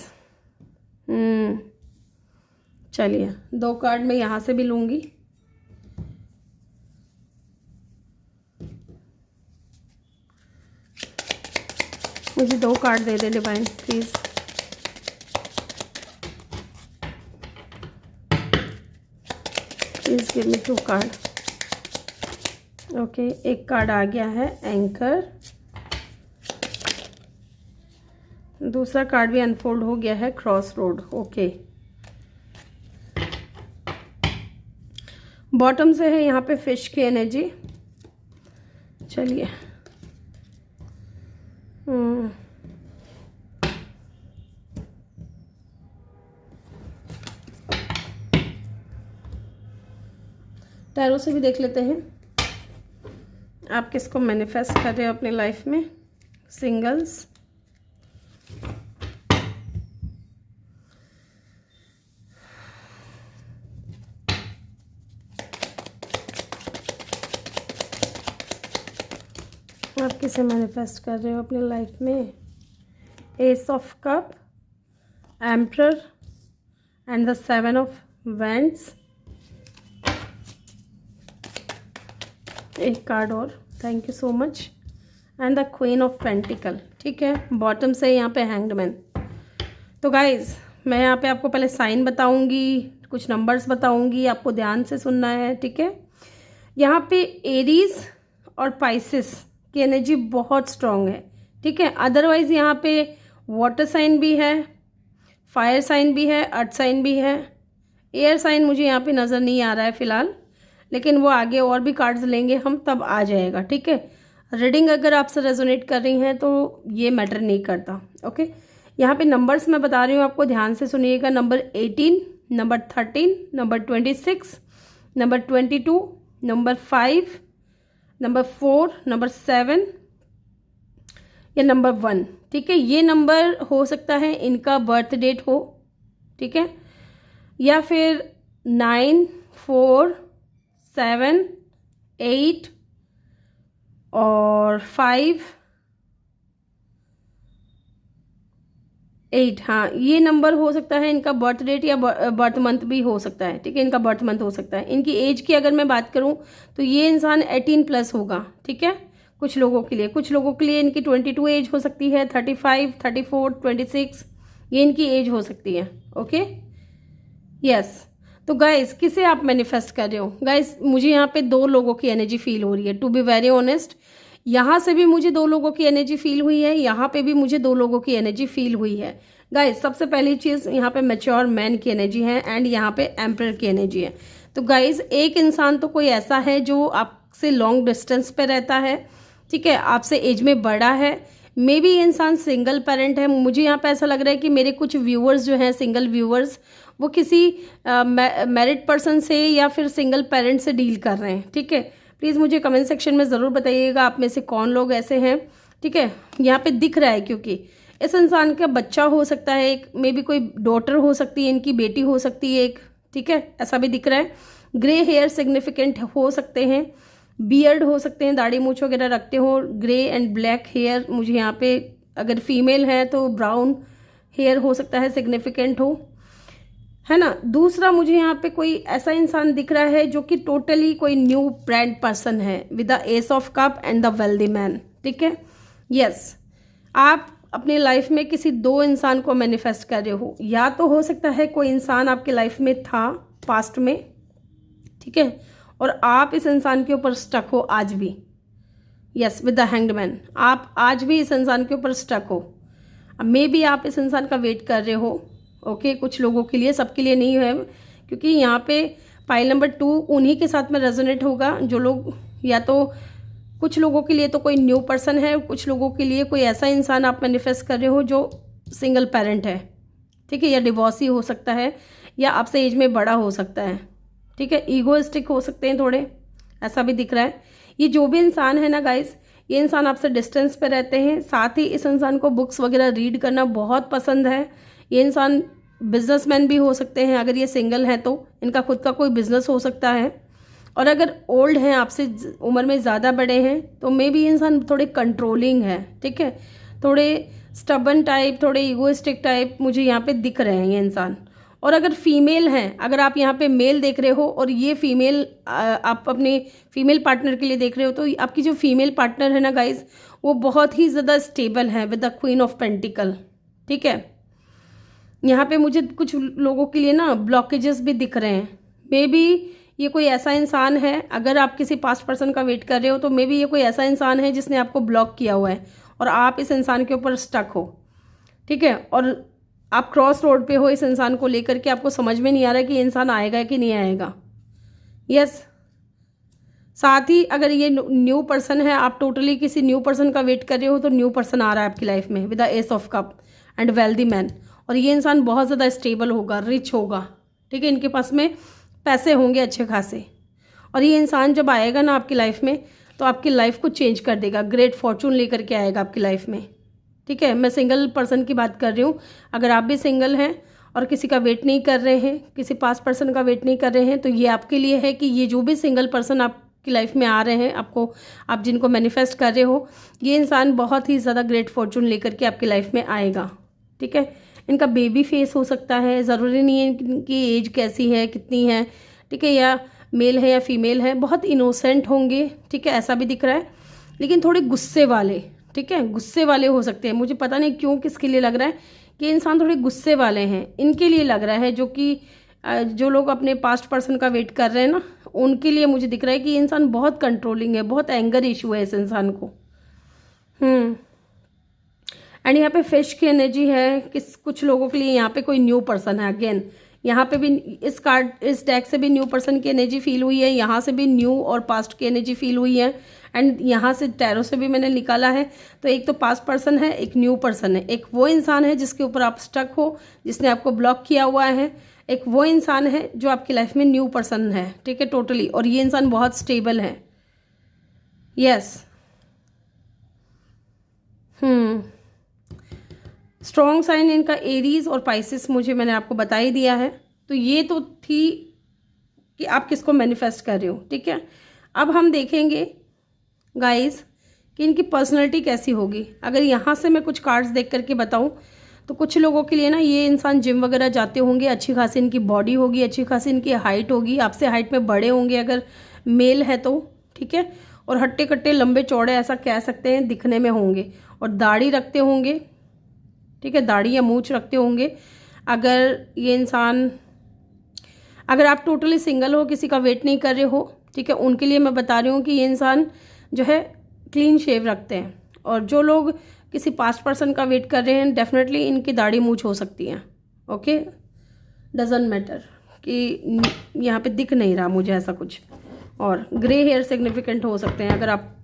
चलिए 2 कार्ड मैं यहाँ से भी लूँगी। मुझे 2 कार्ड दे दे divine please. Please give me 2 card. Okay, 1 card आ गया है एंकर, दूसरा कार्ड भी अनफोल्ड हो गया है क्रॉस रोड। ओके, बॉटम से है यहाँ पे फिश की एनर्जी। चलिए टैरो से भी देख लेते हैं आप किसको मैनिफेस्ट कर रहे हो अपनी लाइफ में। सिंगल्स, आप किसे मैनिफेस्ट कर रहे हो अपनी लाइफ में। S of cup, emperor and the 7 of wands. एक कार्ड और, thank you so much, and the queen of pentacle. ठीक है, बॉटम से यहाँ पे हैंग्ड मैन। तो गाइज मैं यहाँ पे आपको पहले साइन बताऊंगी, कुछ नंबर्स बताऊंगी, आपको ध्यान से सुनना है। ठीक है, यहाँ पे एरीज और पाइसिस की एनर्जी बहुत स्ट्रांग है। ठीक है, अदरवाइज यहाँ पे वाटर साइन भी है, फायर साइन भी है, अर्थ साइन भी है, एयर साइन मुझे यहाँ पे नज़र नहीं आ रहा है फ़िलहाल, लेकिन वो आगे और भी कार्ड्स लेंगे हम तब आ जाएगा। ठीक है, रीडिंग अगर आपसे रेजोनेट कर रही हैं तो ये मैटर नहीं करता। ओके, यहाँ पे नंबर्स मैं बता रही हूँ, आपको ध्यान से सुनिएगा। Number 18, number 13, number 26, number 22, number 5, number 4, number 7 या नंबर 1। ठीक है, ये नंबर हो सकता है इनका बर्थ डेट हो। ठीक है, या फिर 9, 4, 7, 8 और 5, 8, हाँ ये नंबर हो सकता है इनका बर्थ डेट या बर्थ मंथ भी हो सकता है। ठीक है, इनका बर्थ मंथ हो सकता है। इनकी एज की अगर मैं बात करूं तो ये इंसान 18+ होगा। ठीक है, कुछ लोगों के लिए इनकी 22 एज हो सकती है, 35, 34, 26 ये इनकी एज हो सकती है। Okay, yes. तो गाइस किसे आप मैनिफेस्ट कर रहे हो। गाइस मुझे यहाँ पे 2 लोगों की एनर्जी फील हो रही है, टू बी वेरी ऑनेस्ट। यहाँ से भी मुझे 2 लोगों की एनर्जी फील हुई है, यहाँ पे भी मुझे 2 लोगों की एनर्जी फील हुई है। गाइस सबसे पहली चीज़ यहाँ पे मैच्योर मैन की एनर्जी है एंड यहाँ पे एम्परर की एनर्जी है। तो गाइस एक इंसान तो कोई ऐसा है जो आपसे लॉन्ग डिस्टेंस पे रहता है। ठीक है, आपसे एज में बड़ा है। मे बी ये इंसान सिंगल पेरेंट है। मुझे यहाँ पे ऐसा लग रहा है कि मेरे कुछ व्यूअर्स जो हैं, सिंगल व्यूअर्स, वो किसी मैरिड पर्सन से या फिर सिंगल पेरेंट से डील कर रहे हैं। ठीक है, प्लीज़ मुझे कमेंट सेक्शन में ज़रूर बताइएगा आप में से कौन लोग ऐसे हैं। ठीक है, यहाँ पे दिख रहा है क्योंकि इस इंसान का बच्चा हो सकता है, एक मे बी कोई डॉटर हो सकती है, इनकी बेटी हो सकती है एक। ठीक है, ऐसा भी दिख रहा है। ग्रे हेयर सिग्निफिकेंट हो सकते हैं, बियर्ड हो सकते हैं, दाढ़ी मूछ वगैरह रखते हो। ग्रे एंड ब्लैक हेयर मुझे यहाँ पे, अगर फीमेल है तो ब्राउन हेयर हो सकता है, सिग्निफिकेंट हो, है ना। दूसरा मुझे यहाँ पे कोई ऐसा इंसान दिख रहा है जो कि टोटली कोई न्यू ब्रांड पर्सन है with the S of cup and the wealthy man. ठीक है, यस। आप अपनी लाइफ में किसी 2 इंसान को मैनिफेस्ट कर रहे हो। या तो हो सकता है कोई इंसान आपके लाइफ में था पास्ट में, ठीक है, और आप इस इंसान के ऊपर स्टक हो आज भी। Yes, with the hanged man आप आज भी इस इंसान के ऊपर स्टक हो। मे बी आप इस इंसान का वेट कर रहे हो। ओके, कुछ लोगों के लिए, सबके लिए नहीं है, क्योंकि यहाँ पे पाइल नंबर 2 उन्हीं के साथ में रेजोनेट होगा जो लोग, या तो कुछ लोगों के लिए तो कोई न्यू पर्सन है, कुछ लोगों के लिए कोई ऐसा इंसान आप मैनिफेस्ट कर रहे हो जो सिंगल पेरेंट है। ठीक है, या डिवोर्सी हो सकता है, या आपसे एज में बड़ा हो सकता है। ठीक है, ईगोइस्टिक हो सकते हैं थोड़े, ऐसा भी दिख रहा है। ये जो भी इंसान है ना गाइस, ये इंसान आपसे डिस्टेंस पे रहते हैं। साथ ही इस इंसान को बुक्स वगैरह रीड करना बहुत पसंद है। ये इंसान बिजनेसमैन भी हो सकते हैं, अगर ये सिंगल हैं तो इनका खुद का कोई बिजनेस हो सकता है। और अगर ओल्ड हैं, आपसे उम्र में ज़्यादा बड़े हैं, तो मे बी ये इंसान थोड़े कंट्रोलिंग है। ठीक है, थोड़े स्टबन टाइप, थोड़े ईगोइस्टिक टाइप मुझे यहाँ पे दिख रहे हैं ये इंसान। और अगर फीमेल हैं, अगर आप यहाँ पे मेल देख रहे हो और ये फीमेल आप अपने फीमेल पार्टनर के लिए देख रहे हो, तो आपकी जो फीमेल पार्टनर है ना गाइज, वो बहुत ही ज़्यादा स्टेबल है with the queen of pentacle. ठीक है, यहाँ पे मुझे कुछ लोगों के लिए ना ब्लॉकेजेस भी दिख रहे हैं। मे बी ये कोई ऐसा इंसान है, अगर आप किसी पास्ट पर्सन का वेट कर रहे हो तो मे बी ये कोई ऐसा इंसान है जिसने आपको ब्लॉक किया हुआ है और आप इस इंसान के ऊपर स्टक हो। ठीक है, और आप क्रॉस रोड पे हो इस इंसान को लेकर के, आपको समझ में नहीं आ रहा है कि ये इंसान आएगा कि नहीं आएगा। यस। साथ ही अगर ये न्यू पर्सन है, आप टोटली किसी न्यू पर्सन का वेट कर रहे हो, तो न्यू पर्सन आ रहा है आपकी लाइफ में with the S of cup and wealthy man. और ये इंसान बहुत ज़्यादा स्टेबल होगा, रिच होगा, ठीक है, इनके पास में पैसे होंगे अच्छे खासे। और ये इंसान जब आएगा ना आपकी लाइफ में, तो आपकी लाइफ को चेंज कर देगा, ग्रेट फॉर्चून लेकर के आएगा आपकी लाइफ में, ठीक है। मैं सिंगल पर्सन की बात कर रही हूँ। अगर आप भी सिंगल हैं और किसी का वेट नहीं कर रहे हैं, किसी पास पर्सन का वेट नहीं कर रहे हैं, तो ये आपके लिए है कि ये जो भी सिंगल पर्सन आपकी लाइफ में आ रहे हैं, आप जिनको मैनिफेस्ट कर रहे हो, ये इंसान बहुत ही ज़्यादा ग्रेट फॉर्चून लेकर के आपकी लाइफ में आएगा, ठीक है। इनका बेबी फेस हो सकता है, ज़रूरी नहीं है इनकी एज कैसी है, कितनी है, ठीक है, या मेल है या फीमेल है। बहुत इनोसेंट होंगे, ठीक है, ऐसा भी दिख रहा है, लेकिन थोड़े गुस्से वाले, ठीक है, गुस्से वाले हो सकते हैं। मुझे पता नहीं क्यों, किसके लिए लग रहा है कि इंसान थोड़े गुस्से वाले हैं, इनके लिए लग रहा है। जो लोग अपने पास्ट पर्सन का वेट कर रहे हैं ना, उनके लिए मुझे दिख रहा है कि ये इंसान बहुत कंट्रोलिंग है, बहुत एंगर इशू है इस इंसान को। एंड यहाँ पे फिश की एनर्जी है। कुछ लोगों के लिए यहाँ पे कोई न्यू पर्सन है। अगेन यहाँ पे भी इस डेक से भी न्यू पर्सन की एनर्जी फील हुई है, यहाँ से भी न्यू और पास्ट की एनर्जी फील हुई है, एंड यहाँ से टैरो से भी मैंने निकाला है। तो एक तो पास्ट पर्सन है, एक न्यू पर्सन है। एक वो इंसान है जिसके ऊपर आप स्टक हो, जिसने आपको ब्लॉक किया हुआ है। एक वो इंसान है जो आपकी लाइफ में न्यू पर्सन है, ठीक है, टोटली। और ये इंसान बहुत स्टेबल है। यस। स्ट्रॉन्ग साइन इनका एरीज और पाइसिस, मैंने आपको बता ही दिया है। तो ये तो थी कि आप किसको मैनिफेस्ट कर रहे हो, ठीक है। अब हम देखेंगे गाइस कि इनकी पर्सनैलिटी कैसी होगी। अगर यहाँ से मैं कुछ कार्ड्स देख करके बताऊँ, तो कुछ लोगों के लिए ना, ये इंसान जिम वगैरह जाते होंगे, अच्छी खासी इनकी बॉडी होगी, अच्छी खासी इनकी हाइट होगी, आपसे हाइट में बड़े होंगे अगर मेल है तो, ठीक है। और हट्टे कट्टे लंबे चौड़े, ऐसा कह सकते हैं, दिखने में होंगे। और दाढ़ी रखते होंगे, ठीक है, दाढ़ी या मूंछ रखते होंगे। अगर आप टोटली सिंगल हो, किसी का वेट नहीं कर रहे हो, ठीक है, उनके लिए मैं बता रही हूँ कि ये इंसान जो है क्लीन शेव रखते हैं। और जो लोग किसी पास्ट पर्सन का वेट कर रहे हैं, डेफिनेटली इनकी दाढ़ी मूंछ हो सकती है, ओके, डजंट मैटर कि यहाँ पे दिख नहीं रहा मुझे ऐसा कुछ। और ग्रे हेयर सिग्निफिकेंट हो सकते हैं अगर आप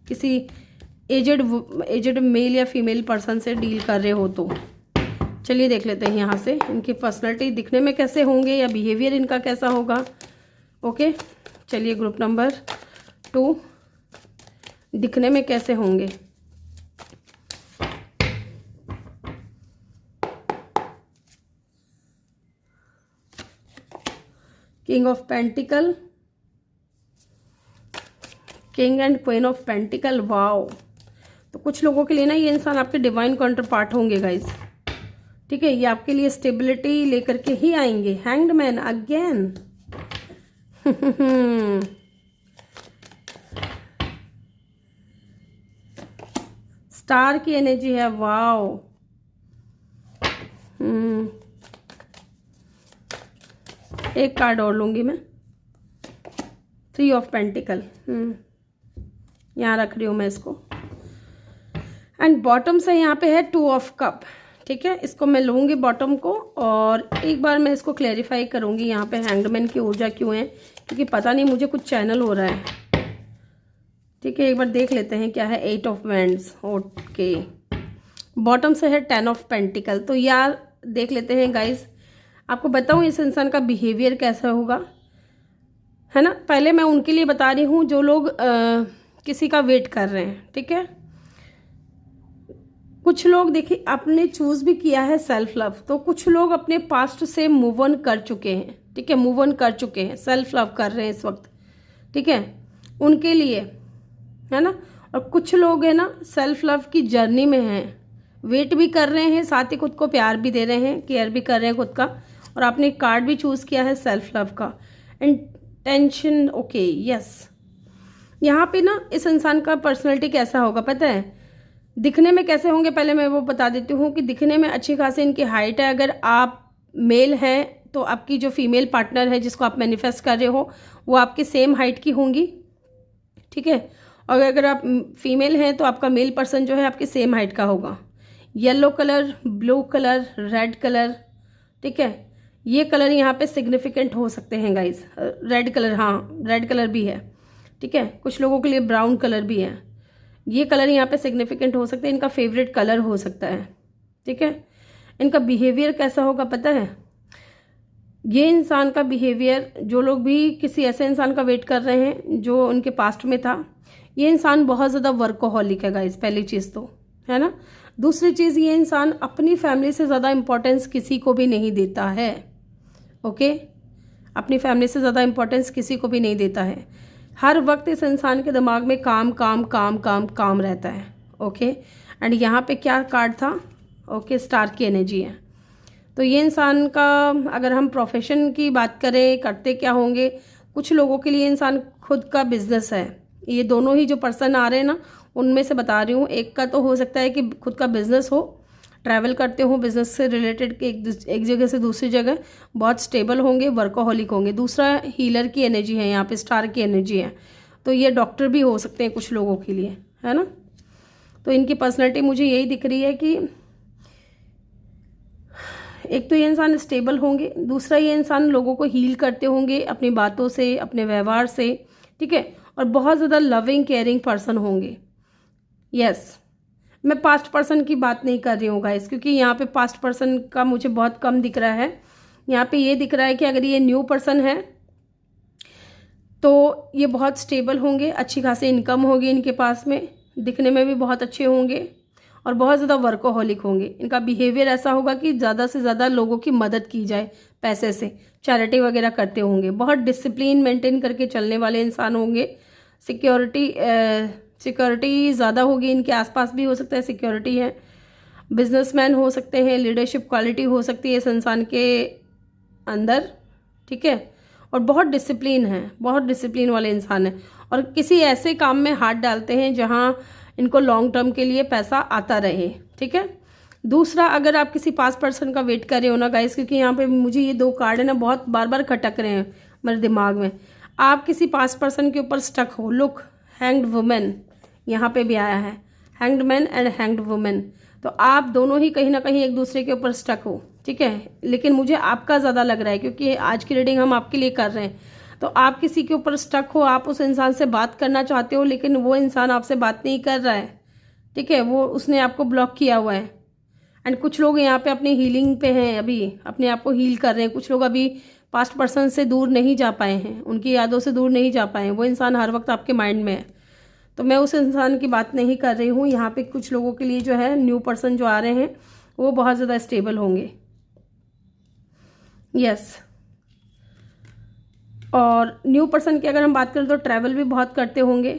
किसी एजेड मेल या फीमेल पर्सन से डील कर रहे हो तो। चलिए देख लेते हैं यहाँ से इनकी पर्सनैलिटी दिखने में कैसे होंगे या बिहेवियर इनका कैसा होगा। ओके, चलिए ग्रुप नंबर 2, दिखने में कैसे होंगे। King of pentacle, king and queen of pentacle, wow. तो कुछ लोगों के लिए ना, ये इंसान आपके डिवाइन काउंटर पार्ट होंगे गाइस, ठीक है। ये आपके लिए स्टेबिलिटी लेकर के ही आएंगे। Hanged man again. स्टार की एनर्जी है, वाओ। एक कार्ड और लूंगी मैं, 3 ऑफ पेंटिकल। यहाँ रख रही हूँ मैं इसको। एंड बॉटम से यहाँ पे है 2 ऑफ कप, ठीक है। इसको मैं लूँगी बॉटम को, और एक बार मैं इसको क्लैरिफाई करूँगी यहाँ पे हैंगमैन की ऊर्जा क्यों है, क्योंकि पता नहीं मुझे कुछ चैनल हो रहा है, ठीक है। एक बार देख लेते हैं क्या है। 8 ऑफ वैंड्स, ओके। बॉटम से है 10 ऑफ पेंटिकल। तो यार देख लेते हैं गाइस, आपको बताऊँ इस इंसान का बिहेवियर कैसा होगा, है ना। पहले मैं उनके लिए बता रही हूँ जो लोग किसी का वेट कर रहे हैं, ठीक है। कुछ लोग देखिए आपने चूज भी किया है सेल्फ लव, तो कुछ लोग अपने पास्ट से मूव ऑन कर चुके हैं, ठीक है, मूव ऑन कर चुके हैं, सेल्फ लव कर रहे हैं इस वक्त, ठीक है, उनके लिए, है ना। और कुछ लोग है ना सेल्फ लव की जर्नी में हैं, वेट भी कर रहे हैं, साथ ही खुद को प्यार भी दे रहे हैं, केयर भी कर रहे हैं खुद का। और आपने एक कार्ड भी चूज किया है सेल्फ लव का, इंटेंशन, ओके, यस। यहाँ पे ना इस इंसान का पर्सनैलिटी कैसा होगा पता है, दिखने में कैसे होंगे पहले मैं वो बता देती हूँ कि दिखने में अच्छी खासी इनकी हाइट है। अगर आप मेल हैं तो आपकी जो फीमेल पार्टनर है जिसको आप मैनिफेस्ट कर रहे हो, वो आपके सेम हाइट की होंगी, ठीक है। और अगर आप फीमेल हैं तो आपका मेल पर्सन जो है आपके सेम हाइट का होगा। Yellow colour, blue colour, red colour, ठीक है, ये कलर यहाँ पे सिग्निफिकेंट हो सकते हैं गाइस। रेड कलर, हाँ रेड कलर भी है, ठीक है। कुछ लोगों के लिए ब्राउन कलर भी है। ये कलर यहाँ पे सिग्निफिकेंट हो सकते हैं, इनका फेवरेट कलर हो सकता है, ठीक है। इनका बिहेवियर कैसा होगा पता है? ये इंसान का बिहेवियर, जो लोग भी किसी ऐसे इंसान का वेट कर रहे हैं जो उनके पास्ट में था, ये इंसान बहुत ज़्यादा वर्कोहॉलिक है गाइस, पहली चीज़ तो, है ना। दूसरी चीज़, ये इंसान अपनी फैमिली से ज़्यादा इम्पोर्टेंस किसी को भी नहीं देता है, ओके। अपनी फैमिली से ज़्यादा इम्पोर्टेंस किसी को भी नहीं देता है। हर वक्त इस इंसान के दिमाग में काम काम काम काम काम रहता है, ओके। एंड यहाँ पे क्या कार्ड था? ओके, स्टार की एनर्जी है। तो ये इंसान का, अगर हम प्रोफेशन की बात करें, करते क्या होंगे, कुछ लोगों के लिए इंसान खुद का बिजनेस है। ये दोनों ही जो पर्सन आ रहे हैं ना, उनमें से बता रही हूँ। एक का तो हो सकता है कि खुद का बिजनेस हो, ट्रैवल करते हो, बिजनेस से रिलेटेड एक जगह से दूसरी जगह, बहुत स्टेबल होंगे, वर्कोहॉलिक होंगे। दूसरा हीलर की एनर्जी है, यहाँ पे स्टार की एनर्जी है। तो ये डॉक्टर भी हो सकते हैं कुछ लोगों के लिए, है ना। तो इनकी पर्सनैलिटी मुझे यही दिख रही है कि एक तो ये इंसान स्टेबल होंगे, दूसरा ये इंसान लोगों को हील करते होंगे अपनी बातों से, अपने व्यवहार से, ठीक है। और बहुत ज़्यादा लविंग केयरिंग पर्सन होंगे। यस, मैं पास्ट पर्सन की बात नहीं कर रही हूँ गाइस, क्योंकि यहाँ पे पास्ट पर्सन का मुझे बहुत कम दिख रहा है। यहाँ पे ये दिख रहा है कि अगर ये न्यू पर्सन है तो ये बहुत स्टेबल होंगे, अच्छी खासी इनकम होगी इनके पास में, दिखने में भी बहुत अच्छे होंगे और बहुत ज़्यादा वर्कोहॉलिक होंगे। इनका बिहेवियर ऐसा होगा कि ज़्यादा से ज़्यादा लोगों की मदद की जाए, पैसे से चैरिटी वगैरह करते होंगे। बहुत डिसिप्लिन मेंटेन करके चलने वाले इंसान होंगे। सिक्योरिटी ज़्यादा होगी, इनके आसपास भी हो सकता है सिक्योरिटी है। बिजनेसमैन हो सकते हैं, लीडरशिप क्वालिटी हो सकती है इस इंसान के अंदर, ठीक है। और बहुत डिसिप्लिन है, बहुत डिसिप्लिन वाले इंसान है और किसी ऐसे काम में हाथ डालते हैं जहाँ इनको लॉन्ग टर्म के लिए पैसा आता रहे, ठीक है। दूसरा, अगर आप किसी पास पर्सन का वेट कर रहे हो ना गाइस, क्योंकि यहाँ पे मुझे ये दो कार्ड है ना बहुत बार बार खटक रहे हैं मेरे दिमाग में, आप किसी पास पर्सन के ऊपर स्टक हो। लुक, हैंग्ड वुमेन यहाँ पे भी आया है, hanged man and hanged women. तो आप दोनों ही कहीं ना कहीं एक दूसरे के ऊपर स्टक हो, ठीक है। लेकिन मुझे आपका ज़्यादा लग रहा है, क्योंकि आज की रीडिंग हम आपके लिए कर रहे हैं। तो आप किसी के ऊपर स्टक हो, आप उस इंसान से बात करना चाहते हो, लेकिन वो इंसान आपसे बात नहीं कर रहा है, ठीक है। वो उसने आपको ब्लॉक किया हुआ है। एंड कुछ लोग यहाँ पे अपनी हीलिंग पे हैं, अभी अपने आप को हील कर रहे हैं। कुछ लोग अभी पास्ट पर्सन से दूर नहीं जा पाए हैं, उनकी यादों से दूर नहीं जा पाए हैं। वो इंसान हर वक्त आपके माइंड में है। तो मैं उस इंसान की बात नहीं कर रही हूँ। यहाँ पे कुछ लोगों के लिए जो है न्यू पर्सन जो आ रहे हैं वो बहुत ज़्यादा स्टेबल होंगे। यस, और न्यू पर्सन की अगर हम बात करें तो ट्रैवल भी बहुत करते होंगे।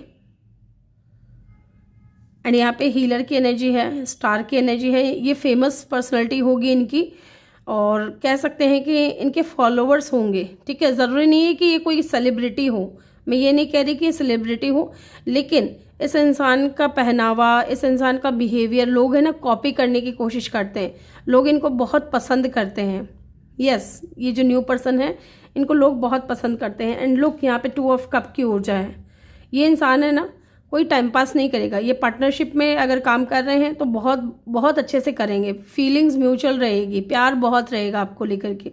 एंड यहाँ पे हीलर की एनर्जी है, स्टार की एनर्जी है। ये फेमस पर्सनालिटी होगी इनकी, और कह सकते हैं कि इनके फॉलोअर्स होंगे, ठीक है। ज़रूरी नहीं है कि ये कोई सेलिब्रिटी हो, मैं ये नहीं कह रही कि ये सेलिब्रिटी हो, लेकिन इस इंसान का पहनावा, इस इंसान का बिहेवियर लोग है ना कॉपी करने की कोशिश करते हैं। लोग इनको बहुत पसंद करते हैं। यस, ये जो न्यू पर्सन है इनको लोग बहुत पसंद करते हैं। एंड लुक, यहाँ पे 2 ऑफ कप की ऊर्जा है। ये इंसान है ना कोई टाइम पास नहीं करेगा। ये पार्टनरशिप में अगर काम कर रहे हैं तो बहुत बहुत अच्छे से करेंगे। फीलिंग्स म्यूचुअल रहेगी, प्यार बहुत रहेगा आपको लेकर के,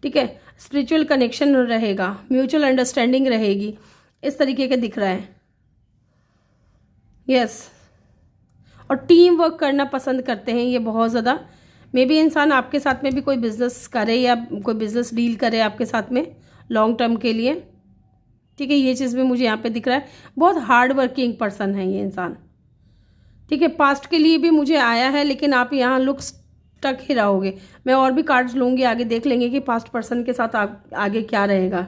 ठीक है। स्पिरिचुअल कनेक्शन रहेगा, म्यूचुअल अंडरस्टैंडिंग रहेगी, इस तरीके का दिख रहा है। यस, और टीम वर्क करना पसंद करते हैं ये बहुत ज़्यादा। मे बी इंसान आपके साथ में भी कोई बिजनेस करे या कोई बिजनेस डील करे आपके साथ में लॉन्ग टर्म के लिए, ठीक है। ये चीज़ भी मुझे यहाँ पे दिख रहा है। बहुत हार्ड वर्किंग पर्सन है ये इंसान, ठीक है। पास्ट के लिए भी मुझे आया है, लेकिन आप यहाँ लुक स्टक ही रहोगे। मैं और भी कार्ड्स लूँगी, आगे देख लेंगे कि पास्ट पर्सन के साथ आगे क्या रहेगा,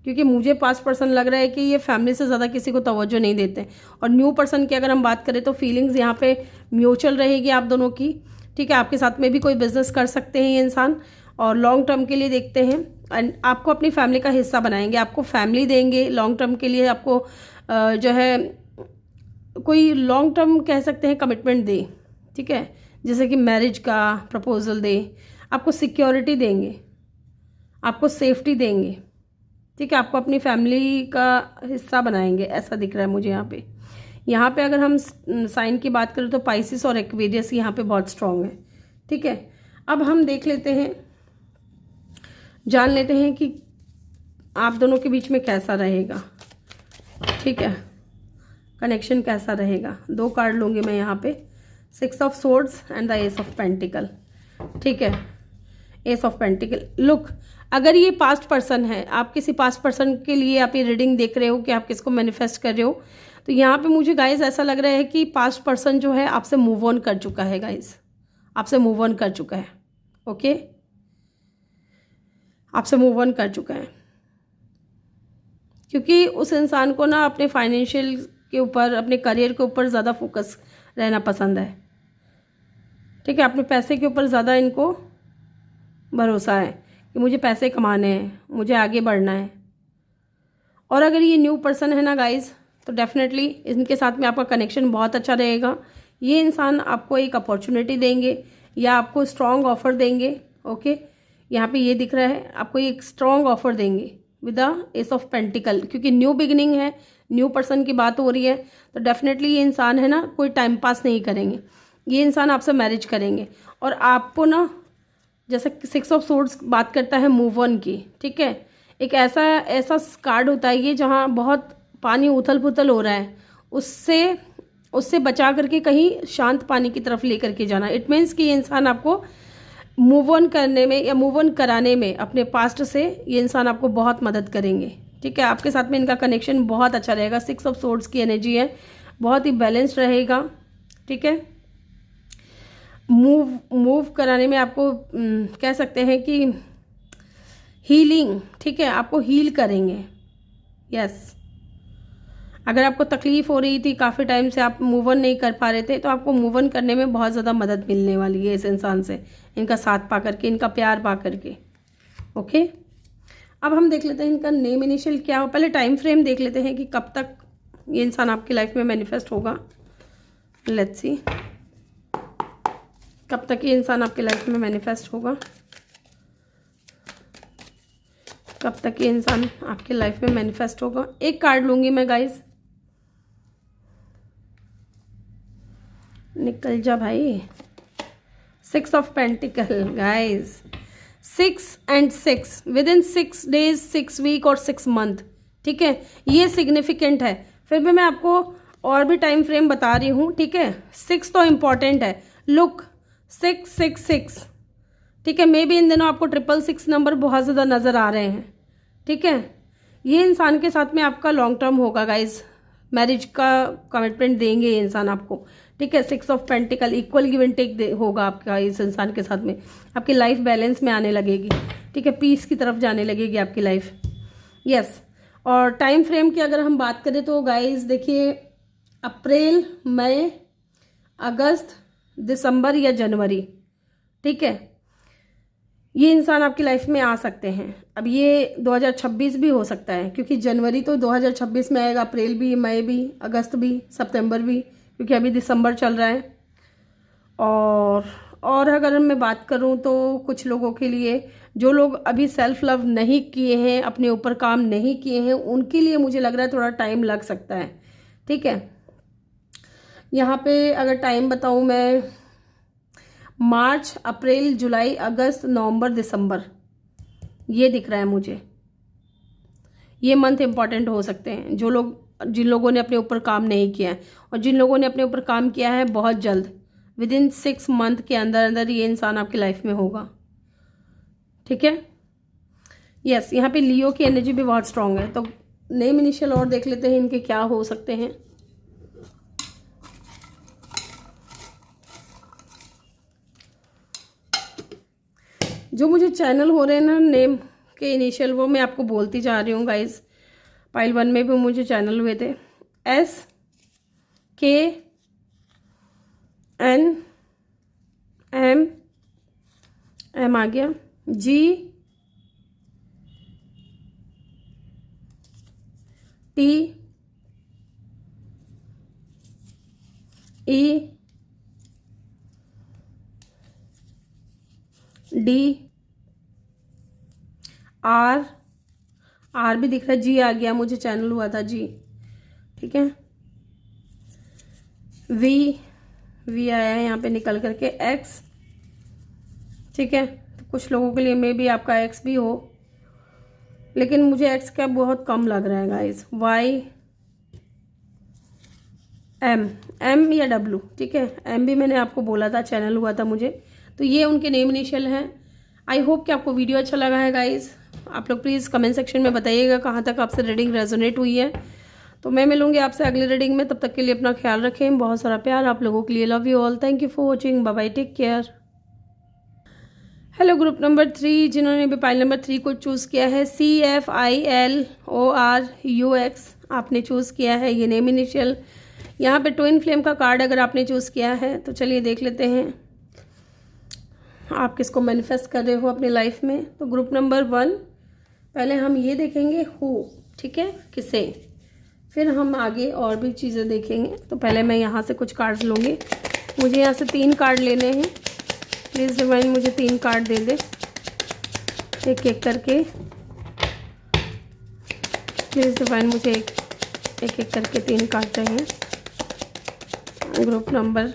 क्योंकि मुझे पास्ट पर्सन लग रहा है कि ये फैमिली से ज़्यादा किसी को तवज्जो नहीं देते। और न्यू पर्सन की अगर हम बात करें तो फीलिंग्स यहाँ पे म्यूचुअल रहेगी आप दोनों की, ठीक है। आपके साथ में भी कोई बिजनेस कर सकते हैं ये इंसान, और लॉन्ग टर्म के लिए देखते हैं। एंड आपको अपनी फैमिली का हिस्सा बनाएंगे, आपको फैमिली देंगे लॉन्ग टर्म के लिए। आपको जो है कोई लॉन्ग टर्म कह सकते हैं कमिटमेंट दे, ठीक है, जैसे कि मैरिज का प्रपोजल दे, आपको सिक्योरिटी देंगे, आपको सेफ्टी देंगे, ठीक है। आपको अपनी फैमिली का हिस्सा बनाएंगे, ऐसा दिख रहा है मुझे यहाँ पे। यहाँ पे अगर हम साइन की बात करें तो पाइसिस और एक्वेरियस यहाँ पे बहुत स्ट्रॉन्ग है, ठीक है। अब हम देख लेते हैं जान लेते हैं कि आप दोनों के बीच में कैसा रहेगा, ठीक है, कनेक्शन कैसा रहेगा। 2 कार्ड लूँगी मैं यहाँ पे, 6 of swords and the S of pentacle, ठीक है, एस ऑफ पेंटिकल। लुक, अगर ये पास्ट पर्सन है, आप किसी पास्ट पर्सन के लिए आप ये रीडिंग देख रहे हो कि आप किसको मैनिफेस्ट कर रहे हो, तो यहाँ पे मुझे गाइज ऐसा लग रहा है कि पास्ट पर्सन जो है आपसे मूव ऑन कर चुका है गाइज, आपसे मूव ऑन कर चुका है, ओके, आपसे मूव ऑन कर चुका है, क्योंकि उस इंसान को ना अपने फाइनेंशियल के ऊपर, अपने करियर के ऊपर ज़्यादा फोकस रहना पसंद है, ठीक है, अपने पैसे के ऊपर ज़्यादा इनको भरोसा है कि मुझे पैसे कमाने हैं, मुझे आगे बढ़ना है। और अगर ये न्यू पर्सन है ना गाइज, तो डेफिनेटली इनके साथ में आपका कनेक्शन बहुत अच्छा रहेगा। ये इंसान आपको एक अपॉर्चुनिटी देंगे या आपको स्ट्रॉन्ग ऑफर देंगे, ओके, यहाँ पे ये दिख रहा है, आपको एक स्ट्रॉन्ग ऑफर देंगे with the S of pentacle, क्योंकि न्यू बिगिनिंग है, न्यू पर्सन की बात हो रही है, तो डेफिनेटली ये इंसान है ना कोई टाइम पास नहीं करेंगे, ये इंसान आपसे मैरिज करेंगे। और आपको ना, जैसे 6 ऑफ सोर्ड्स बात करता है मूव ऑन की, ठीक है, एक ऐसा कार्ड होता है ये जहाँ बहुत पानी उथल पुथल हो रहा है, उससे बचा करके कहीं शांत पानी की तरफ लेकर के जाना। इट मीन्स कि ये इंसान आपको मूव ऑन करने में या मूव ऑन कराने में अपने पास्ट से ये इंसान आपको बहुत मदद करेंगे, ठीक है, आपके साथ में इनका कनेक्शन बहुत अच्छा रहेगा। 6 ऑफ सोर्ड्स की एनर्जी है, बहुत ही बैलेंस्ड रहेगा, ठीक है, मूव कराने में आपको कह सकते हैं कि हीलिंग, ठीक है, आपको हील करेंगे। यस, अगर आपको तकलीफ हो रही थी, काफ़ी टाइम से आप मूव ऑन नहीं कर पा रहे थे, तो आपको मूव ऑन करने में बहुत ज़्यादा मदद मिलने वाली है इस इंसान से, इनका साथ पा करके, इनका प्यार पा करके, ओके। अब हम देख लेते हैं इनका नेम इनिशियल क्या हो। पहले टाइम फ्रेम देख लेते हैं कि कब तक ये इंसान आपकी लाइफ में मैनिफेस्ट होगा। लेट्स सी कब तक ये इंसान आपकी लाइफ में मैनिफेस्ट होगा, कब तक ये इंसान आपकी लाइफ में मैनिफेस्ट होगा। एक कार्ड लूंगी मैं गाइज, निकल जा भाई। 6 of pentacle guys, 6 and 6 with in 6 days, 6 week और 6 month, ठीक है, ये सिग्निफिकेंट है। फिर भी मैं आपको और भी टाइम फ्रेम बता रही हूँ, ठीक है। 6 तो इम्पॉर्टेंट है। लुक 666, ठीक है, मे बी इन दिनों आपको 666 नंबर बहुत ज़्यादा नज़र आ रहे हैं, ठीक है। ये इंसान के साथ में आपका लॉन्ग टर्म होगा गाइज, मैरिज का कमिटमेंट देंगे ये इंसान आपको, ठीक है। 6 of pentacle, equal give and take होगा आपका इस इंसान के साथ में। आपकी लाइफ बैलेंस में आने लगेगी, ठीक है, पीस की तरफ जाने लगेगी आपकी लाइफ। यस, और टाइम फ्रेम की अगर हम बात करें तो गाइज देखिए, अप्रैल, मई, अगस्त, दिसंबर या जनवरी, ठीक है, ये इंसान आपकी लाइफ में आ सकते हैं। अब ये 2026 भी हो सकता है, क्योंकि जनवरी तो 2026 में आएगा, अप्रैल भी, मई भी, अगस्त भी, सितंबर भी, क्योंकि अभी दिसंबर चल रहा है। और अगर मैं बात करूं तो कुछ लोगों के लिए, जो लोग अभी सेल्फ लव नहीं किए हैं, अपने ऊपर काम नहीं किए हैं, उनके लिए मुझे लग रहा है थोड़ा टाइम लग सकता है, ठीक है। यहाँ पे अगर टाइम बताऊं मैं, मार्च, अप्रैल, जुलाई, अगस्त, नवंबर, दिसंबर, ये दिख रहा है मुझे। ये मंथ इम्पॉर्टेंट हो सकते हैं जिन लोगों ने अपने ऊपर काम नहीं किया है, और जिन लोगों ने अपने ऊपर काम किया है बहुत जल्द, विद इन 6 मंथ के अंदर अंदर ये इंसान आपकी लाइफ में होगा, ठीक है। यस, यहाँ पे लियो की एनर्जी भी बहुत स्ट्रांग है। तो नेम इनिशियल और देख लेते हैं इनके क्या हो सकते हैं। जो मुझे चैनल हो रहे हैं ना नेम के इनिशियल, वो मैं आपको बोलती जा रही हूँ गाइज। पाइल 1 में भी मुझे चैनल हुए थे, SKN M आ गया, GTED, R भी दिख रहा है, G आ गया, मुझे चैनल हुआ था G, ठीक है। V आया है यहाँ पे निकल करके, X, ठीक है। तो कुछ लोगों के लिए मे भी आपका X भी हो, लेकिन मुझे एक्स का बहुत कम लग रहा है गाइस। वाई एम या डब्लू, ठीक है। एम भी मैंने आपको बोला था, चैनल हुआ था मुझे, तो ये उनके नेम इनिशियल हैं। आई होप कि आपको वीडियो अच्छा लगा है गाइस। आप लोग प्लीज़ कमेंट सेक्शन में बताइएगा कहाँ तक आपसे रीडिंग रेजोनेट हुई है। तो मैं मिलूंगी आपसे अगली रीडिंग में, तब तक के लिए अपना ख्याल रखें। बहुत सारा प्यार आप लोगों के लिए। Love you all, thank you for watching, bye bye, take care. Hello group number 3, जिन्होंने भी पाइल नंबर 3 को चूज़ किया है, CFILORUX आपने चूज़ किया है, ये नेम इनिशियल। यहाँ पे ट्विन फ्लेम का कार्ड अगर आपने चूज़ किया है तो चलिए देख लेते हैं आप किसको मैनिफेस्ट कर रहे हो अपनी लाइफ में। तो ग्रुप नंबर 1, पहले हम ये देखेंगे हु, ठीक है, किसे, फिर हम आगे और भी चीज़ें देखेंगे। तो पहले मैं यहाँ से कुछ कार्ड्स लूँगी। मुझे यहाँ से 3 कार्ड लेने हैं। प्लीज़ डिवाइन मुझे 3 कार्ड दे दे, एक एक करके। प्लीज़ डिवाइन मुझे एक एक करके 3 कार्ड चाहिए। ग्रुप नंबर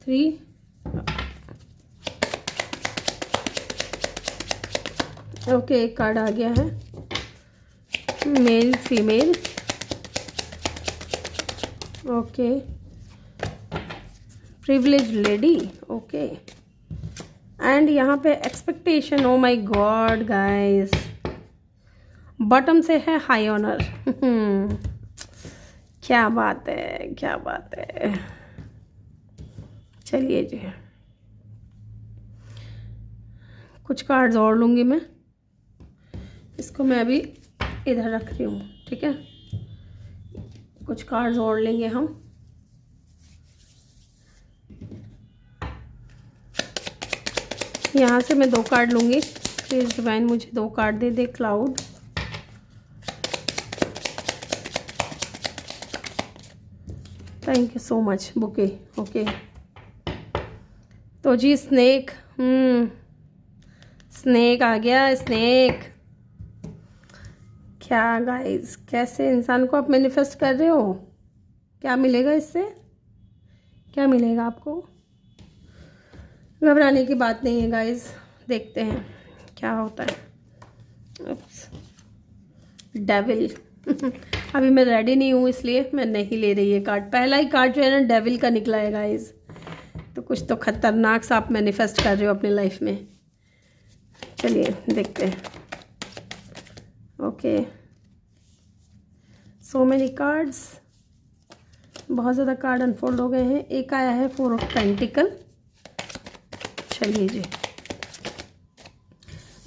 3, ओके, एक कार्ड आ गया है, male female, okay, privilege lady, okay, and यहाँ पे expectation. Oh my God guys, bottom से है हाई ऑनर। क्या बात है, क्या बात है। चलिए जी, कुछ कार्ड्स और लूँगी मैं। इसको मैं अभी इधर रख रही हूँ, ठीक है। कुछ कार्ड्स और लेंगे हम। यहाँ से मैं 2 कार्ड लूँगी। प्लीज़ डिवाइन मुझे 2 कार्ड दे दे। Cloud, thank you so much. Bouquet, okay. तो जी स्नेक, स्नेक आ गया, स्नेक। क्या गाइस, कैसे इंसान को आप मैनिफेस्ट कर रहे हो? क्या मिलेगा इससे, क्या मिलेगा आपको? घबराने की बात नहीं है गाइस, देखते हैं क्या होता है। डेविल। अभी मैं रेडी नहीं हूँ इसलिए मैं नहीं ले रही ये कार्ड। पहला ही कार्ड जो है ना डेविल का निकला है गाइस, तो कुछ तो खतरनाक सा आप मैनिफेस्ट कर रहे हो अपनी लाइफ में। चलिए देखते हैं। ओके, सो मेनी कार्ड्स, बहुत ज़्यादा कार्ड अनफोल्ड हो गए हैं। एक आया है 4 ऑफ पेंटिकल, चलिए जी।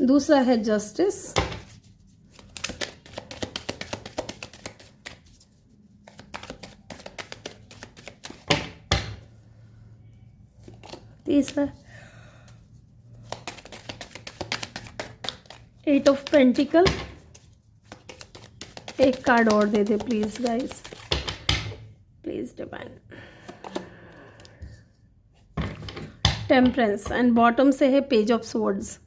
दूसरा है जस्टिस, तीसरा 8 ऑफ पेंटिकल। एक कार्ड और दे दे please guys, please divine. Temperance, and bottom से है पेज ऑफ स्वॉर्ड्स।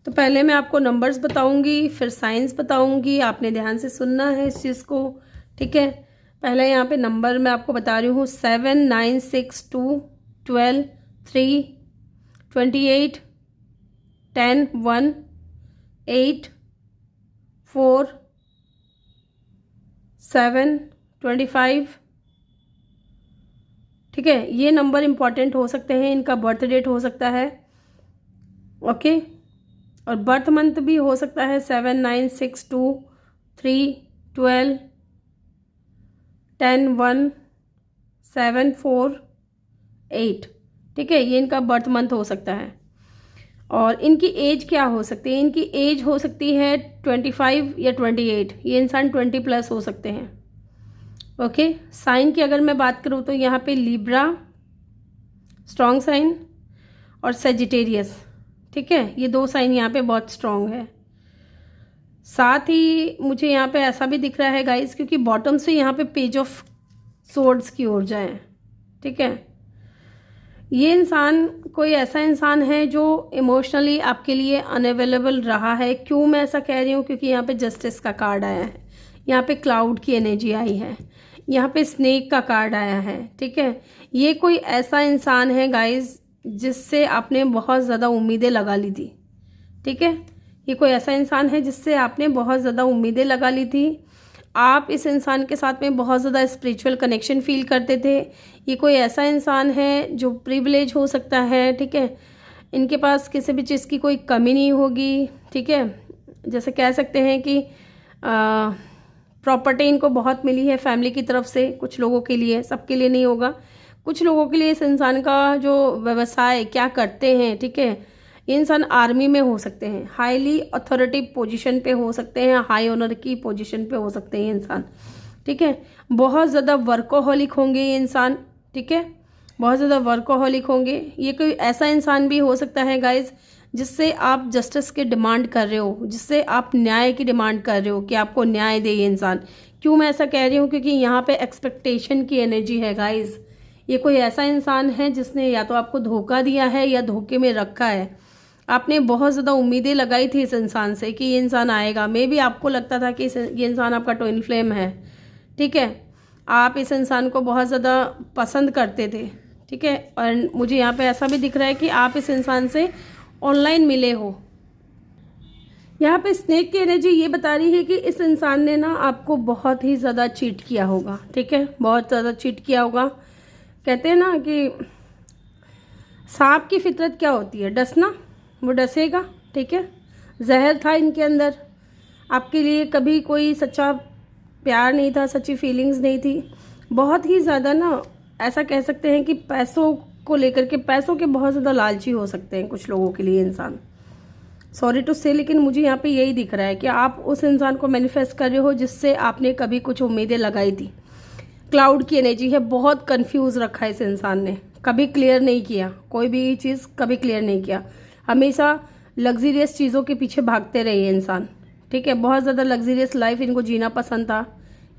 तो पहले मैं आपको नंबर्स बताऊंगी, फिर साइंस बताऊंगी, आपने ध्यान से सुनना है इस चीज़ को, ठीक है। पहले यहाँ पे नंबर मैं आपको बता रही हूँ 7 9 6 2 12 3 28 10 1 8 4 7 25, ठीक है। ये नंबर इम्पॉर्टेंट हो सकते हैं, इनका बर्थ डेट हो सकता है, ओके, और बर्थ मंथ भी हो सकता है 7 9 6 2 3 12 10 1 7 4 8, ठीक है। ये इनका बर्थ मंथ हो सकता है। और इनकी एज क्या हो सकती है? इनकी एज हो सकती है 25 या 28। ये इंसान 20+ हो सकते हैं, ओके। साइन की अगर मैं बात करूँ तो यहाँ पे लिब्रा स्ट्रॉन्ग साइन और सेजिटेरियस, ठीक है। ये 2 साइन यहाँ पे बहुत स्ट्रॉन्ग है। साथ ही मुझे यहाँ पे ऐसा भी दिख रहा है गाइस, क्योंकि बॉटम से यहाँ पे पेज ऑफ सोर्ड्स की ओर जाए, ठीक है। ये इंसान कोई ऐसा इंसान है जो इमोशनली आपके लिए अनअवेलेबल रहा है। क्यों मैं ऐसा कह रही हूँ? क्योंकि यहाँ पे जस्टिस का कार्ड आया है, यहाँ पे क्लाउड की एनर्जी आई है, यहाँ पे स्नेक का कार्ड आया है, ठीक है। ये कोई ऐसा इंसान है गाइस जिससे आपने बहुत ज़्यादा उम्मीदें लगा ली थी। ठीक है, ये कोई ऐसा इंसान है जिससे आपने बहुत ज़्यादा उम्मीदें लगा ली थी। आप इस इंसान के साथ में बहुत ज़्यादा स्पिरिचुअल कनेक्शन फील करते थे। ये कोई ऐसा इंसान है जो प्रिविलेज हो सकता है। ठीक है, इनके पास किसी भी चीज़ की कोई कमी नहीं होगी। ठीक है, जैसे कह सकते हैं कि प्रॉपर्टी इनको बहुत मिली है फैमिली की तरफ से। कुछ लोगों के लिए, सबके लिए नहीं होगा, कुछ लोगों के लिए इस इंसान का जो व्यवसाय क्या करते हैं। ठीक है, ये इंसान आर्मी में हो सकते हैं, हाईली अथॉरिटी पोजीशन पे हो सकते हैं, हाई ऑनर की पोजीशन पे हो सकते हैं ये इंसान। ठीक है, बहुत ज़्यादा वर्कोहॉलिक होंगे ये इंसान। ठीक है, बहुत ज़्यादा वर्कोहॉलिक होंगे। ये कोई ऐसा इंसान भी हो सकता है गाइज जिससे आप जस्टिस की डिमांड कर रहे हो, जिससे आप न्याय की डिमांड कर रहे हो कि आपको न्याय दे ये इंसान। क्यों मैं ऐसा कह रही हूँ? क्योंकि यहाँ पे एक्सपेक्टेशन की एनर्जी है गाइज। ये कोई ऐसा इंसान है जिसने या तो आपको धोखा दिया है या धोखे में रखा है। आपने बहुत ज़्यादा उम्मीदें लगाई थी इस इंसान से कि ये इंसान आएगा। मे भी आपको लगता था कि ये इंसान आपका ट्विन फ्लेम है। ठीक है, आप इस इंसान को बहुत ज़्यादा पसंद करते थे। ठीक है, और मुझे यहाँ पे ऐसा भी दिख रहा है कि आप इस इंसान से ऑनलाइन मिले हो। यहाँ पे स्नेक की एनर्जी ये बता रही है कि इस इंसान ने ना आपको बहुत ही ज़्यादा चीट किया होगा। ठीक है, बहुत ज़्यादा चीट किया होगा। कहते हैं ना कि सांप की फितरत क्या होती है? डसना, वो डसेगा। ठीक है, जहर था इनके अंदर। आपके लिए कभी कोई सच्चा प्यार नहीं था, सच्ची फीलिंग्स नहीं थी। बहुत ही ज़्यादा ना ऐसा कह सकते हैं कि पैसों को लेकर के, पैसों के बहुत ज़्यादा लालची हो सकते हैं कुछ लोगों के लिए इंसान। सॉरी टू से, लेकिन मुझे यहाँ पे यही दिख रहा है कि आप उस इंसान को मैनिफेस्ट कर रहे हो जिससे आपने कभी कुछ उम्मीदें लगाई थी। क्लाउड की एनर्जी है, बहुत कंफ्यूज रखा है इस इंसान ने, कभी क्लियर नहीं किया, कोई भी चीज़ कभी क्लियर नहीं किया। हमेशा लग्जरियस चीज़ों के पीछे भागते रहे इंसान। ठीक है, बहुत ज़्यादा लग्जरियस लाइफ इनको जीना पसंद था।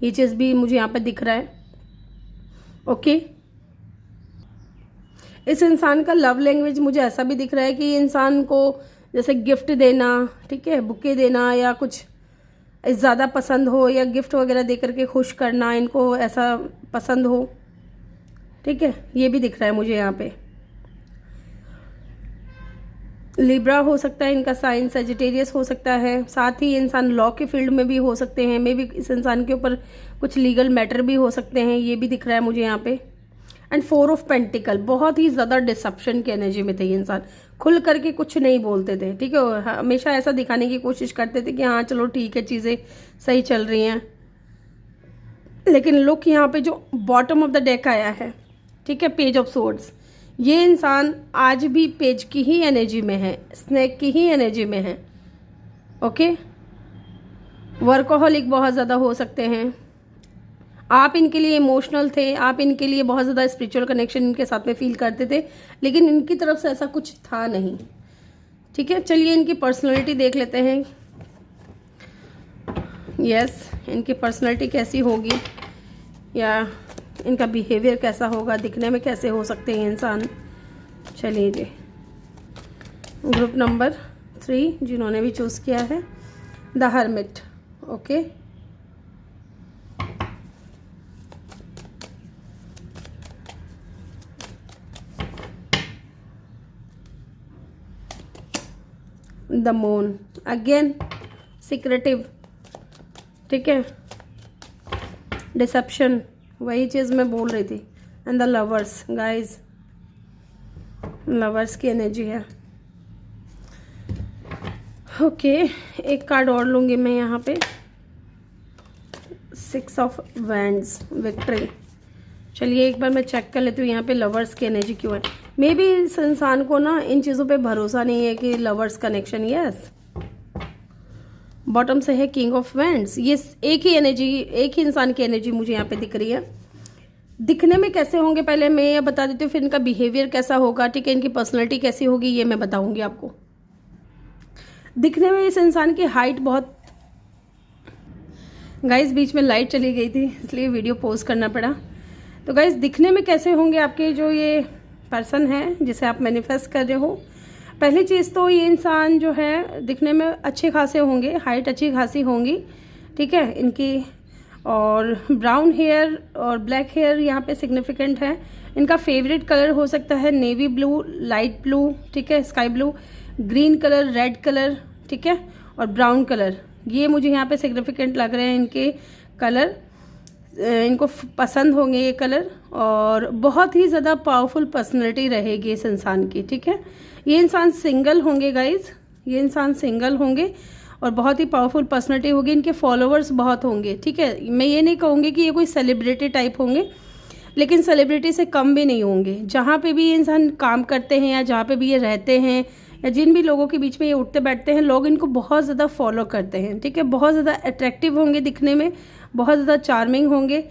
ये चीज़ भी मुझे यहाँ पे दिख रहा है। ओके, इस इंसान का लव लैंग्वेज मुझे ऐसा भी दिख रहा है कि इंसान को जैसे गिफ्ट देना, ठीक है, बुके देना या कुछ ज़्यादा पसंद हो, या गिफ्ट वगैरह दे करके खुश करना, इनको ऐसा पसंद हो। ठीक है, ये भी दिख रहा है मुझे यहाँ पे। लिब्रा हो सकता है इनका साइन, सेजिटेरियस हो सकता है। साथ ही इंसान लॉ के फील्ड में भी हो सकते हैं। मे बी इस इंसान के ऊपर कुछ लीगल मैटर भी हो सकते हैं, ये भी दिख रहा है मुझे यहाँ पे। एंड 4 ऑफ पेंटिकल, बहुत ही ज़्यादा डिसेप्शन की एनर्जी में थे ये इंसान। खुल करके कुछ नहीं बोलते थे। ठीक है, हमेशा ऐसा दिखाने की कोशिश करते थे कि हाँ चलो ठीक है, चीज़ें सही चल रही हैं। लेकिन लुक यहाँ पे जो बॉटम ऑफ द डेक आया है, ठीक है, पेज ऑफ सोर्ड्स, ये इंसान आज भी पेज की ही एनर्जी में है, स्नेक की ही एनर्जी में है। ओके, वर्कोहॉलिक बहुत ज़्यादा हो सकते हैं। आप इनके लिए इमोशनल थे, आप इनके लिए बहुत ज़्यादा स्पिरिचुअल कनेक्शन इनके साथ में फील करते थे, लेकिन इनकी तरफ से ऐसा कुछ था नहीं। ठीक है, चलिए इनकी पर्सनैलिटी देख लेते हैं। यस, इनकी पर्सनैलिटी कैसी होगी या इनका बिहेवियर कैसा होगा, दिखने में कैसे हो सकते हैं इंसान। चलिए जी, ग्रुप नंबर 3 जिन्होंने भी चूज़ किया है, the hermit. Okay, the moon, again secretive. ठीक है, डिसेप्शन, वही चीज़ मैं बोल रही थी। And the lovers, guys lovers की एनर्जी है। ओके, एक कार्ड और लूँगी मैं यहाँ पे, 6 ऑफ वैंड्स, विक्ट्री। चलिए एक बार मैं चेक कर लेती हूँ यहाँ पे लवर्स की एनर्जी क्यों है। मे बी इस इंसान को ना इन चीज़ों पे भरोसा नहीं है कि लवर्स कनेक्शन। यस, बॉटम से है किंग ऑफ वैंड्स। ये एक ही एनर्जी, एक ही इंसान की एनर्जी मुझे यहाँ पे दिख रही है। दिखने में कैसे होंगे पहले मैं ये बता देती हूँ, फिर इनका बिहेवियर कैसा होगा। ठीक है, इनकी पर्सनैलिटी कैसी होगी ये मैं बताऊंगी आपको। दिखने में इस इंसान की हाइट बहुत, गाइस बीच में लाइट चली गई थी इसलिए वीडियो पोस्ट करना पड़ा। तो गाइस दिखने में कैसे होंगे आपके जो ये पर्सन है जिसे आप मैनिफेस्ट कर रहे हो। पहली चीज़ तो ये इंसान जो है दिखने में अच्छे खासे होंगे, हाइट अच्छी खासी होंगी। ठीक है, इनकी और ब्राउन हेयर और ब्लैक हेयर यहाँ पे सिग्निफिकेंट है। इनका फेवरेट कलर हो सकता है नेवी ब्लू, लाइट ब्लू, ठीक है, sky blue, green colour, red colour, ठीक है, और ब्राउन कलर। ये मुझे यहाँ पे सिग्निफिकेंट लग रहे हैं इनके कलर, इनको पसंद होंगे ये कलर। और बहुत ही ज़्यादा पावरफुल पर्सनैलिटी रहेगी इस इंसान की, ठीक है। ये इंसान सिंगल होंगे गाइज, ये इंसान सिंगल होंगे और बहुत ही पावरफुल पर्सनैलिटी होगी। इनके फॉलोअर्स बहुत होंगे, ठीक है। मैं ये नहीं कहूँगी कि ये कोई सेलिब्रिटी टाइप होंगे, लेकिन सेलिब्रिटी से कम भी नहीं होंगे। जहाँ पे भी ये इंसान काम करते हैं या जहाँ पे भी ये रहते हैं या जिन भी लोगों के बीच में ये उठते बैठते हैं, लोग इनको बहुत ज़्यादा फॉलो करते हैं, ठीक है। बहुत ज़्यादा अट्रैक्टिव होंगे दिखने में, बहुत ज़्यादा चार्मिंग होंगे।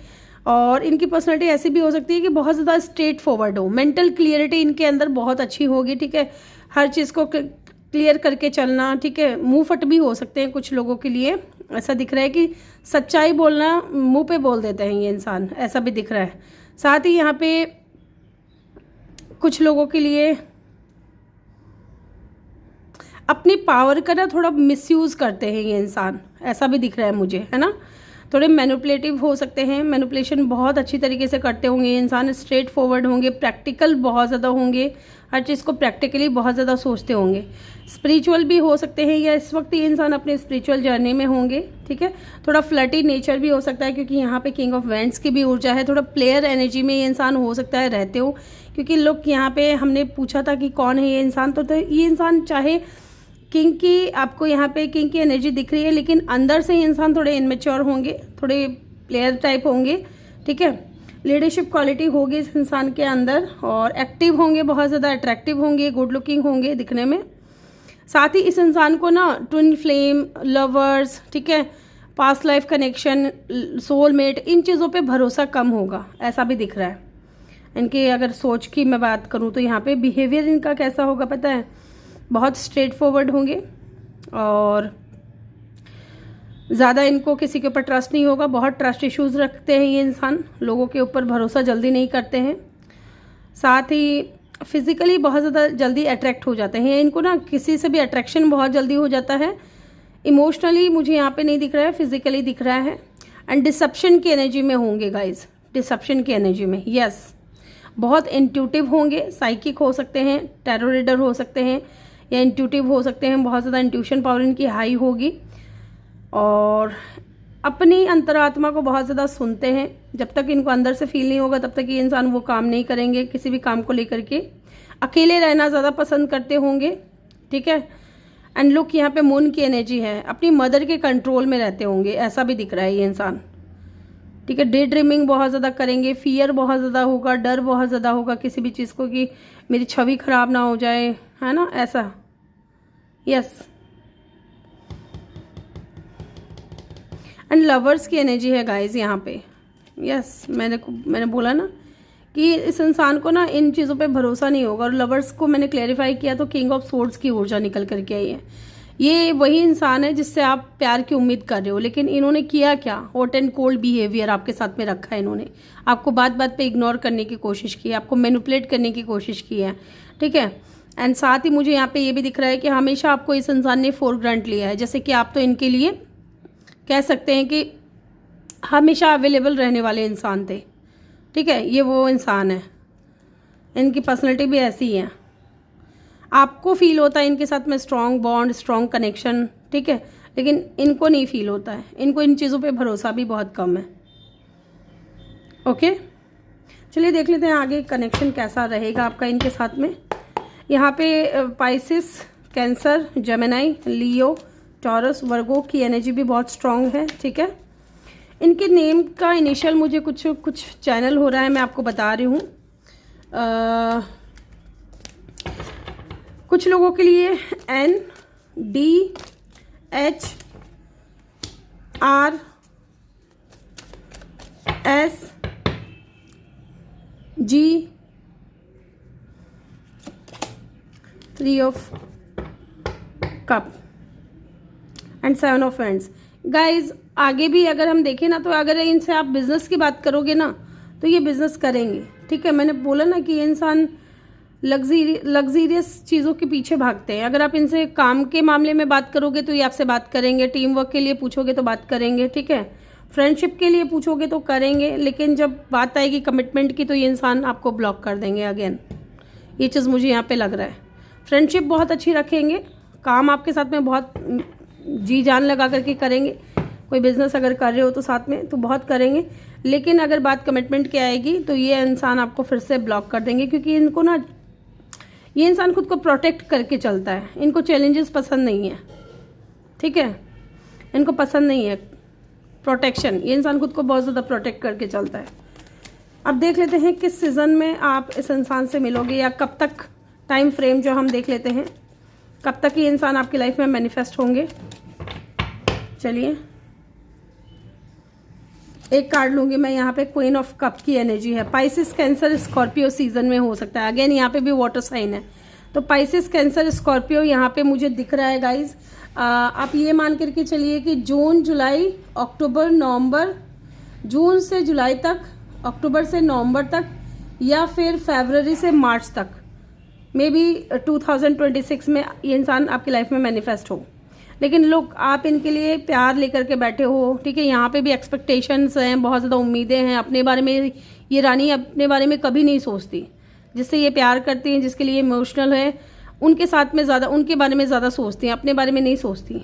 और इनकी पर्सनैलिटी ऐसी भी हो सकती है कि बहुत ज़्यादा स्ट्रेट फॉरवर्ड हो, मेंटल क्लियरिटी इनके अंदर बहुत अच्छी होगी, ठीक है। हर चीज़ को क्लियर करके चलना, ठीक है। मुंह फट भी हो सकते हैं कुछ लोगों के लिए, ऐसा दिख रहा है कि सच्चाई बोलना मुंह पे बोल देते हैं ये इंसान, ऐसा भी दिख रहा है। साथ ही यहाँ पे कुछ लोगों के लिए अपनी पावर का ना थोड़ा मिसयूज़ करते हैं ये इंसान, ऐसा भी दिख रहा है मुझे, है ना। थोड़े मैनिपुलेटिव हो सकते हैं, मैनिपुलेशन बहुत अच्छी तरीके से करते होंगे ये इंसान, स्ट्रेट फॉरवर्ड होंगे, प्रैक्टिकल बहुत ज़्यादा होंगे, हर चीज़ को प्रैक्टिकली बहुत ज़्यादा सोचते होंगे। स्पिरिचुअल भी हो सकते हैं या इस वक्त ये इंसान अपने स्पिरिचुअल जर्नी में होंगे, ठीक है। थोड़ा फ्लर्टी नेचर भी हो सकता है क्योंकि यहाँ पे किंग ऑफ वैंड्स की भी ऊर्जा है। थोड़ा प्लेयर एनर्जी में ये इंसान हो सकता है रहते हो, क्योंकि लोग यहाँ पे हमने पूछा था कि कौन है ये इंसान, तो ये इंसान चाहे किंग की, आपको यहाँ पे किंग की एनर्जी दिख रही है, लेकिन अंदर से ही इंसान थोड़े इनमेच्योर होंगे, थोड़े प्लेयर टाइप होंगे, ठीक है। लीडरशिप क्वालिटी होगी इस इंसान के अंदर और एक्टिव होंगे, बहुत ज़्यादा अट्रैक्टिव होंगे, गुड लुकिंग होंगे दिखने में। साथ ही इस इंसान को ना ट्विन फ्लेम, लवर्स, ठीक है, पास्ट लाइफ कनेक्शन, सोलमेट, इन चीज़ों पे भरोसा कम होगा, ऐसा भी दिख रहा है। इनके अगर सोच की मैं बात करूँ तो यहाँ पे बिहेवियर इनका कैसा होगा पता है, बहुत स्ट्रेट फॉरवर्ड होंगे और ज़्यादा इनको किसी के ऊपर ट्रस्ट नहीं होगा, बहुत ट्रस्ट इश्यूज़ रखते हैं ये इंसान, लोगों के ऊपर भरोसा जल्दी नहीं करते हैं। साथ ही फिज़िकली बहुत ज़्यादा जल्दी अट्रैक्ट हो जाते हैं, इनको ना किसी से भी अट्रैक्शन बहुत जल्दी हो जाता है। इमोशनली मुझे यहाँ पे नहीं दिख रहा है, फिजिकली दिख रहा है। एंड डिसेप्शन की एनर्जी में होंगे गाइज, डिसेप्शन की एनर्जी में, यस। बहुत इंट्यूटिव होंगे, साइकिक हो सकते हैं, टैरो रीडर हो सकते हैं या इंट्यूटिव हो सकते हैं, बहुत ज़्यादा इंट्यूशन पावर इनकी हाई होगी और अपनी अंतरात्मा को बहुत ज़्यादा सुनते हैं। जब तक इनको अंदर से फील नहीं होगा तब तक ये इंसान वो काम नहीं करेंगे, किसी भी काम को लेकर के। अकेले रहना ज़्यादा पसंद करते होंगे, ठीक है। एंड लुक यहाँ पे मून की एनर्जी है, अपनी मदर के कंट्रोल में रहते होंगे, ऐसा भी दिख रहा है ये इंसान, ठीक है। डे ड्रीमिंग बहुत ज़्यादा करेंगे, फियर बहुत ज़्यादा होगा, डर बहुत ज़्यादा होगा किसी भी चीज़ को कि मेरी छवि खराब ना हो जाए, है ना, ऐसा, यस। एंड लवर्स की एनर्जी है गाइज यहाँ पे, यस। मैंने बोला ना कि इस इंसान को ना इन चीज़ों पे भरोसा नहीं होगा। और लवर्स को मैंने क्लैरिफाई किया तो किंग ऑफ सोर्ड्स की ऊर्जा निकल करके आई है। ये वही इंसान है जिससे आप प्यार की उम्मीद कर रहे हो, लेकिन इन्होंने किया क्या, हॉट एंड कोल्ड बिहेवियर आपके साथ में रखा है इन्होंने। आपको बात बात पे इग्नोर करने की कोशिश की है, आपको मैनिपुलेट करने की कोशिश की है, ठीक है। एंड साथ ही मुझे यहाँ पे ये भी दिख रहा है कि हमेशा आपको इस इंसान ने फॉर ग्रांट लिया है, जैसे कि आप तो इनके लिए कह सकते हैं कि हमेशा अवेलेबल रहने वाले इंसान थे, ठीक है। ये वो इंसान है, इनकी पर्सनैलिटी भी ऐसी ही है। आपको फील होता है इनके साथ में स्ट्रॉन्ग बॉन्ड, स्ट्रॉन्ग कनेक्शन, ठीक है, लेकिन इनको नहीं फील होता है, इनको इन चीज़ों पे भरोसा भी बहुत कम है। ओके, चलिए देख लेते हैं आगे कनेक्शन कैसा रहेगा आपका इनके साथ में। यहाँ पे पाइसिस, कैंसर, जेमिनी, लियो, टॉरस, वर्गो की एनर्जी भी बहुत स्ट्रॉन्ग है, ठीक है। इनके नेम का इनिशियल मुझे कुछ चैनल हो रहा है, मैं आपको बता रही हूँ। कुछ लोगों के लिए N, D, H, R, S, G, 3 of cup and 7 of hands. Guys आगे भी अगर हम देखें ना, तो अगर इनसे आप बिजनेस की बात करोगे ना तो ये बिजनेस करेंगे, ठीक है। मैंने बोला ना कि ये इंसान लग्जीरियस चीज़ों के पीछे भागते हैं। अगर आप इनसे काम के मामले में बात करोगे तो ये आपसे बात करेंगे, टीम वर्क के लिए पूछोगे तो बात करेंगे, ठीक है। फ्रेंडशिप के लिए पूछोगे तो करेंगे, लेकिन जब बात आएगी कमिटमेंट की तो ये इंसान आपको ब्लॉक कर देंगे अगेन। ये चीज़ मुझे यहाँ पे लग रहा है। फ्रेंडशिप बहुत अच्छी रखेंगे, काम आपके साथ में बहुत जी जान लगा करके करेंगे। कोई बिजनेस अगर कर रहे हो तो साथ में तो बहुत करेंगे, लेकिन अगर बात कमिटमेंट की आएगी तो ये इंसान आपको फिर से ब्लॉक कर देंगे, क्योंकि इनको ना, ये इंसान खुद को प्रोटेक्ट करके चलता है। इनको चैलेंजेस पसंद नहीं है, ठीक है, इनको पसंद नहीं है प्रोटेक्शन। ये इंसान खुद को बहुत ज़्यादा प्रोटेक्ट करके चलता है। अब देख लेते हैं किस सीज़न में आप इस इंसान से मिलोगे, या कब तक, टाइम फ्रेम जो हम देख लेते हैं, कब तक ये इंसान आपकी लाइफ में मैनिफेस्ट होंगे। चलिए एक कार्ड लूँगी मैं यहाँ पे। क्वीन ऑफ कप की एनर्जी है। पाइसिस, कैंसर, स्कॉर्पियो सीजन में हो सकता है। अगेन यहाँ पे भी वाटर साइन है, तो पाइसिस, कैंसर, स्कॉर्पियो यहाँ पे मुझे दिख रहा है गाइज। आप ये मान करके चलिए कि जून, जुलाई, अक्टूबर, नवंबर, जून से जुलाई तक, अक्टूबर से नवंबर तक, या फिर फरवरी से मार्च तक, मे बी 2026 में ये इंसान आपकी लाइफ में मैनिफेस्ट हो। लेकिन लोग, आप इनके लिए प्यार लेकर के बैठे हो, ठीक है। यहाँ पे भी एक्सपेक्टेशंस हैं, बहुत ज़्यादा उम्मीदें हैं अपने बारे में। ये रानी अपने बारे में कभी नहीं सोचती। जिससे ये प्यार करती हैं, जिसके लिए इमोशनल है, उनके साथ में ज़्यादा, उनके बारे में ज़्यादा सोचती हैं, अपने बारे में नहीं सोचती।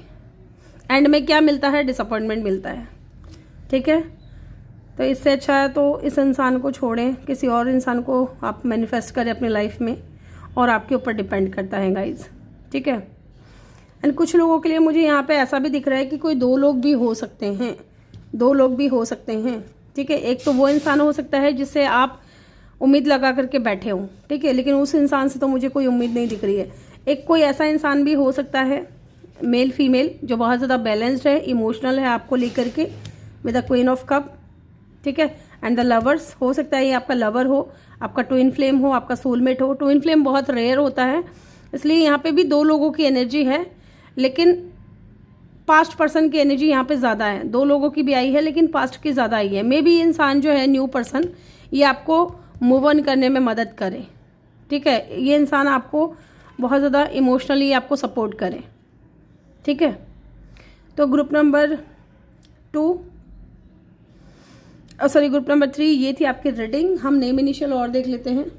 एंड में क्या मिलता है? डिसअपॉइंटमेंट मिलता है, ठीक है। तो इससे अच्छा है तो इस इंसान को छोड़ें, किसी और इंसान को आप मैनिफेस्ट करें अपनी लाइफ में, और आपके ऊपर डिपेंड करता है गाइज, ठीक है। एंड कुछ लोगों के लिए मुझे यहाँ पे ऐसा भी दिख रहा है कि कोई दो लोग भी हो सकते हैं, दो लोग भी हो सकते हैं, ठीक है। एक तो वो इंसान हो सकता है जिससे आप उम्मीद लगा करके बैठे हो, ठीक है, लेकिन उस इंसान से तो मुझे कोई उम्मीद नहीं दिख रही है। एक कोई ऐसा इंसान भी हो सकता है, मेल फीमेल, जो बहुत ज़्यादा बैलेंस्ड है, इमोशनल है आपको लेकर के, with the queen of cup, ठीक है। एंड द लवर्स, हो सकता है ये आपका लवर हो, आपका ट्विन फ्लेम हो, आपका सोलमेट हो। ट्विन फ्लेम बहुत रेयर होता है, इसलिए यहाँ पे भी दो लोगों की एनर्जी है, लेकिन पास्ट पर्सन की एनर्जी यहाँ पे ज़्यादा है। दो लोगों की भी आई है, लेकिन पास्ट की ज़्यादा आई है। मे बी इंसान जो है, न्यू पर्सन, ये आपको मूव ऑन करने में मदद करे, ठीक है। ये इंसान आपको बहुत ज़्यादा इमोशनली आपको सपोर्ट करे, ठीक है। तो group number 2, sorry group number 3, ये थी आपकी रीडिंग। हम नेम इनिशियल और देख लेते हैं।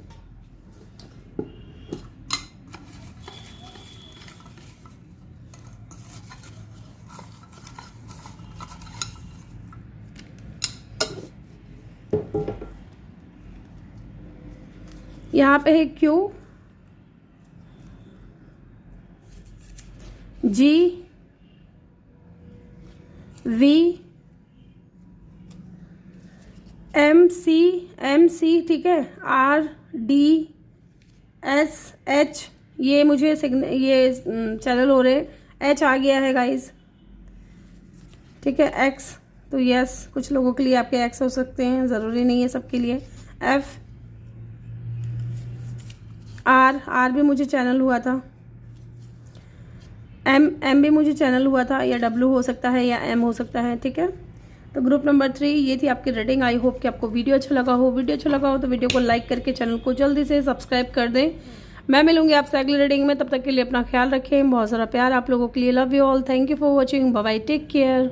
यहाँ पे है Q, G, V, MC, ठीक है, R, D, S, H, ये मुझे ये चैनल हो रहे, H आ गया है गाइज, ठीक है। X, तो यस, कुछ लोगों के लिए आपके X हो सकते हैं, ज़रूरी नहीं है सबके लिए। F, R भी मुझे चैनल हुआ था। M भी मुझे चैनल हुआ था, या W हो सकता है, या M हो सकता है, ठीक है। तो ग्रुप नंबर 3, ये थी आपकी रीडिंग। आई होप कि आपको वीडियो अच्छा लगा हो। वीडियो अच्छा लगा हो तो वीडियो को लाइक करके चैनल को जल्दी से सब्सक्राइब कर दें। मैं मिलूंगी आपसे अगली रीडिंग में, तब तक के लिए अपना ख्याल रखें। बहुत सारा प्यार आप लोगों के लिए। Love you all, thank you for watching, bye bye, take care.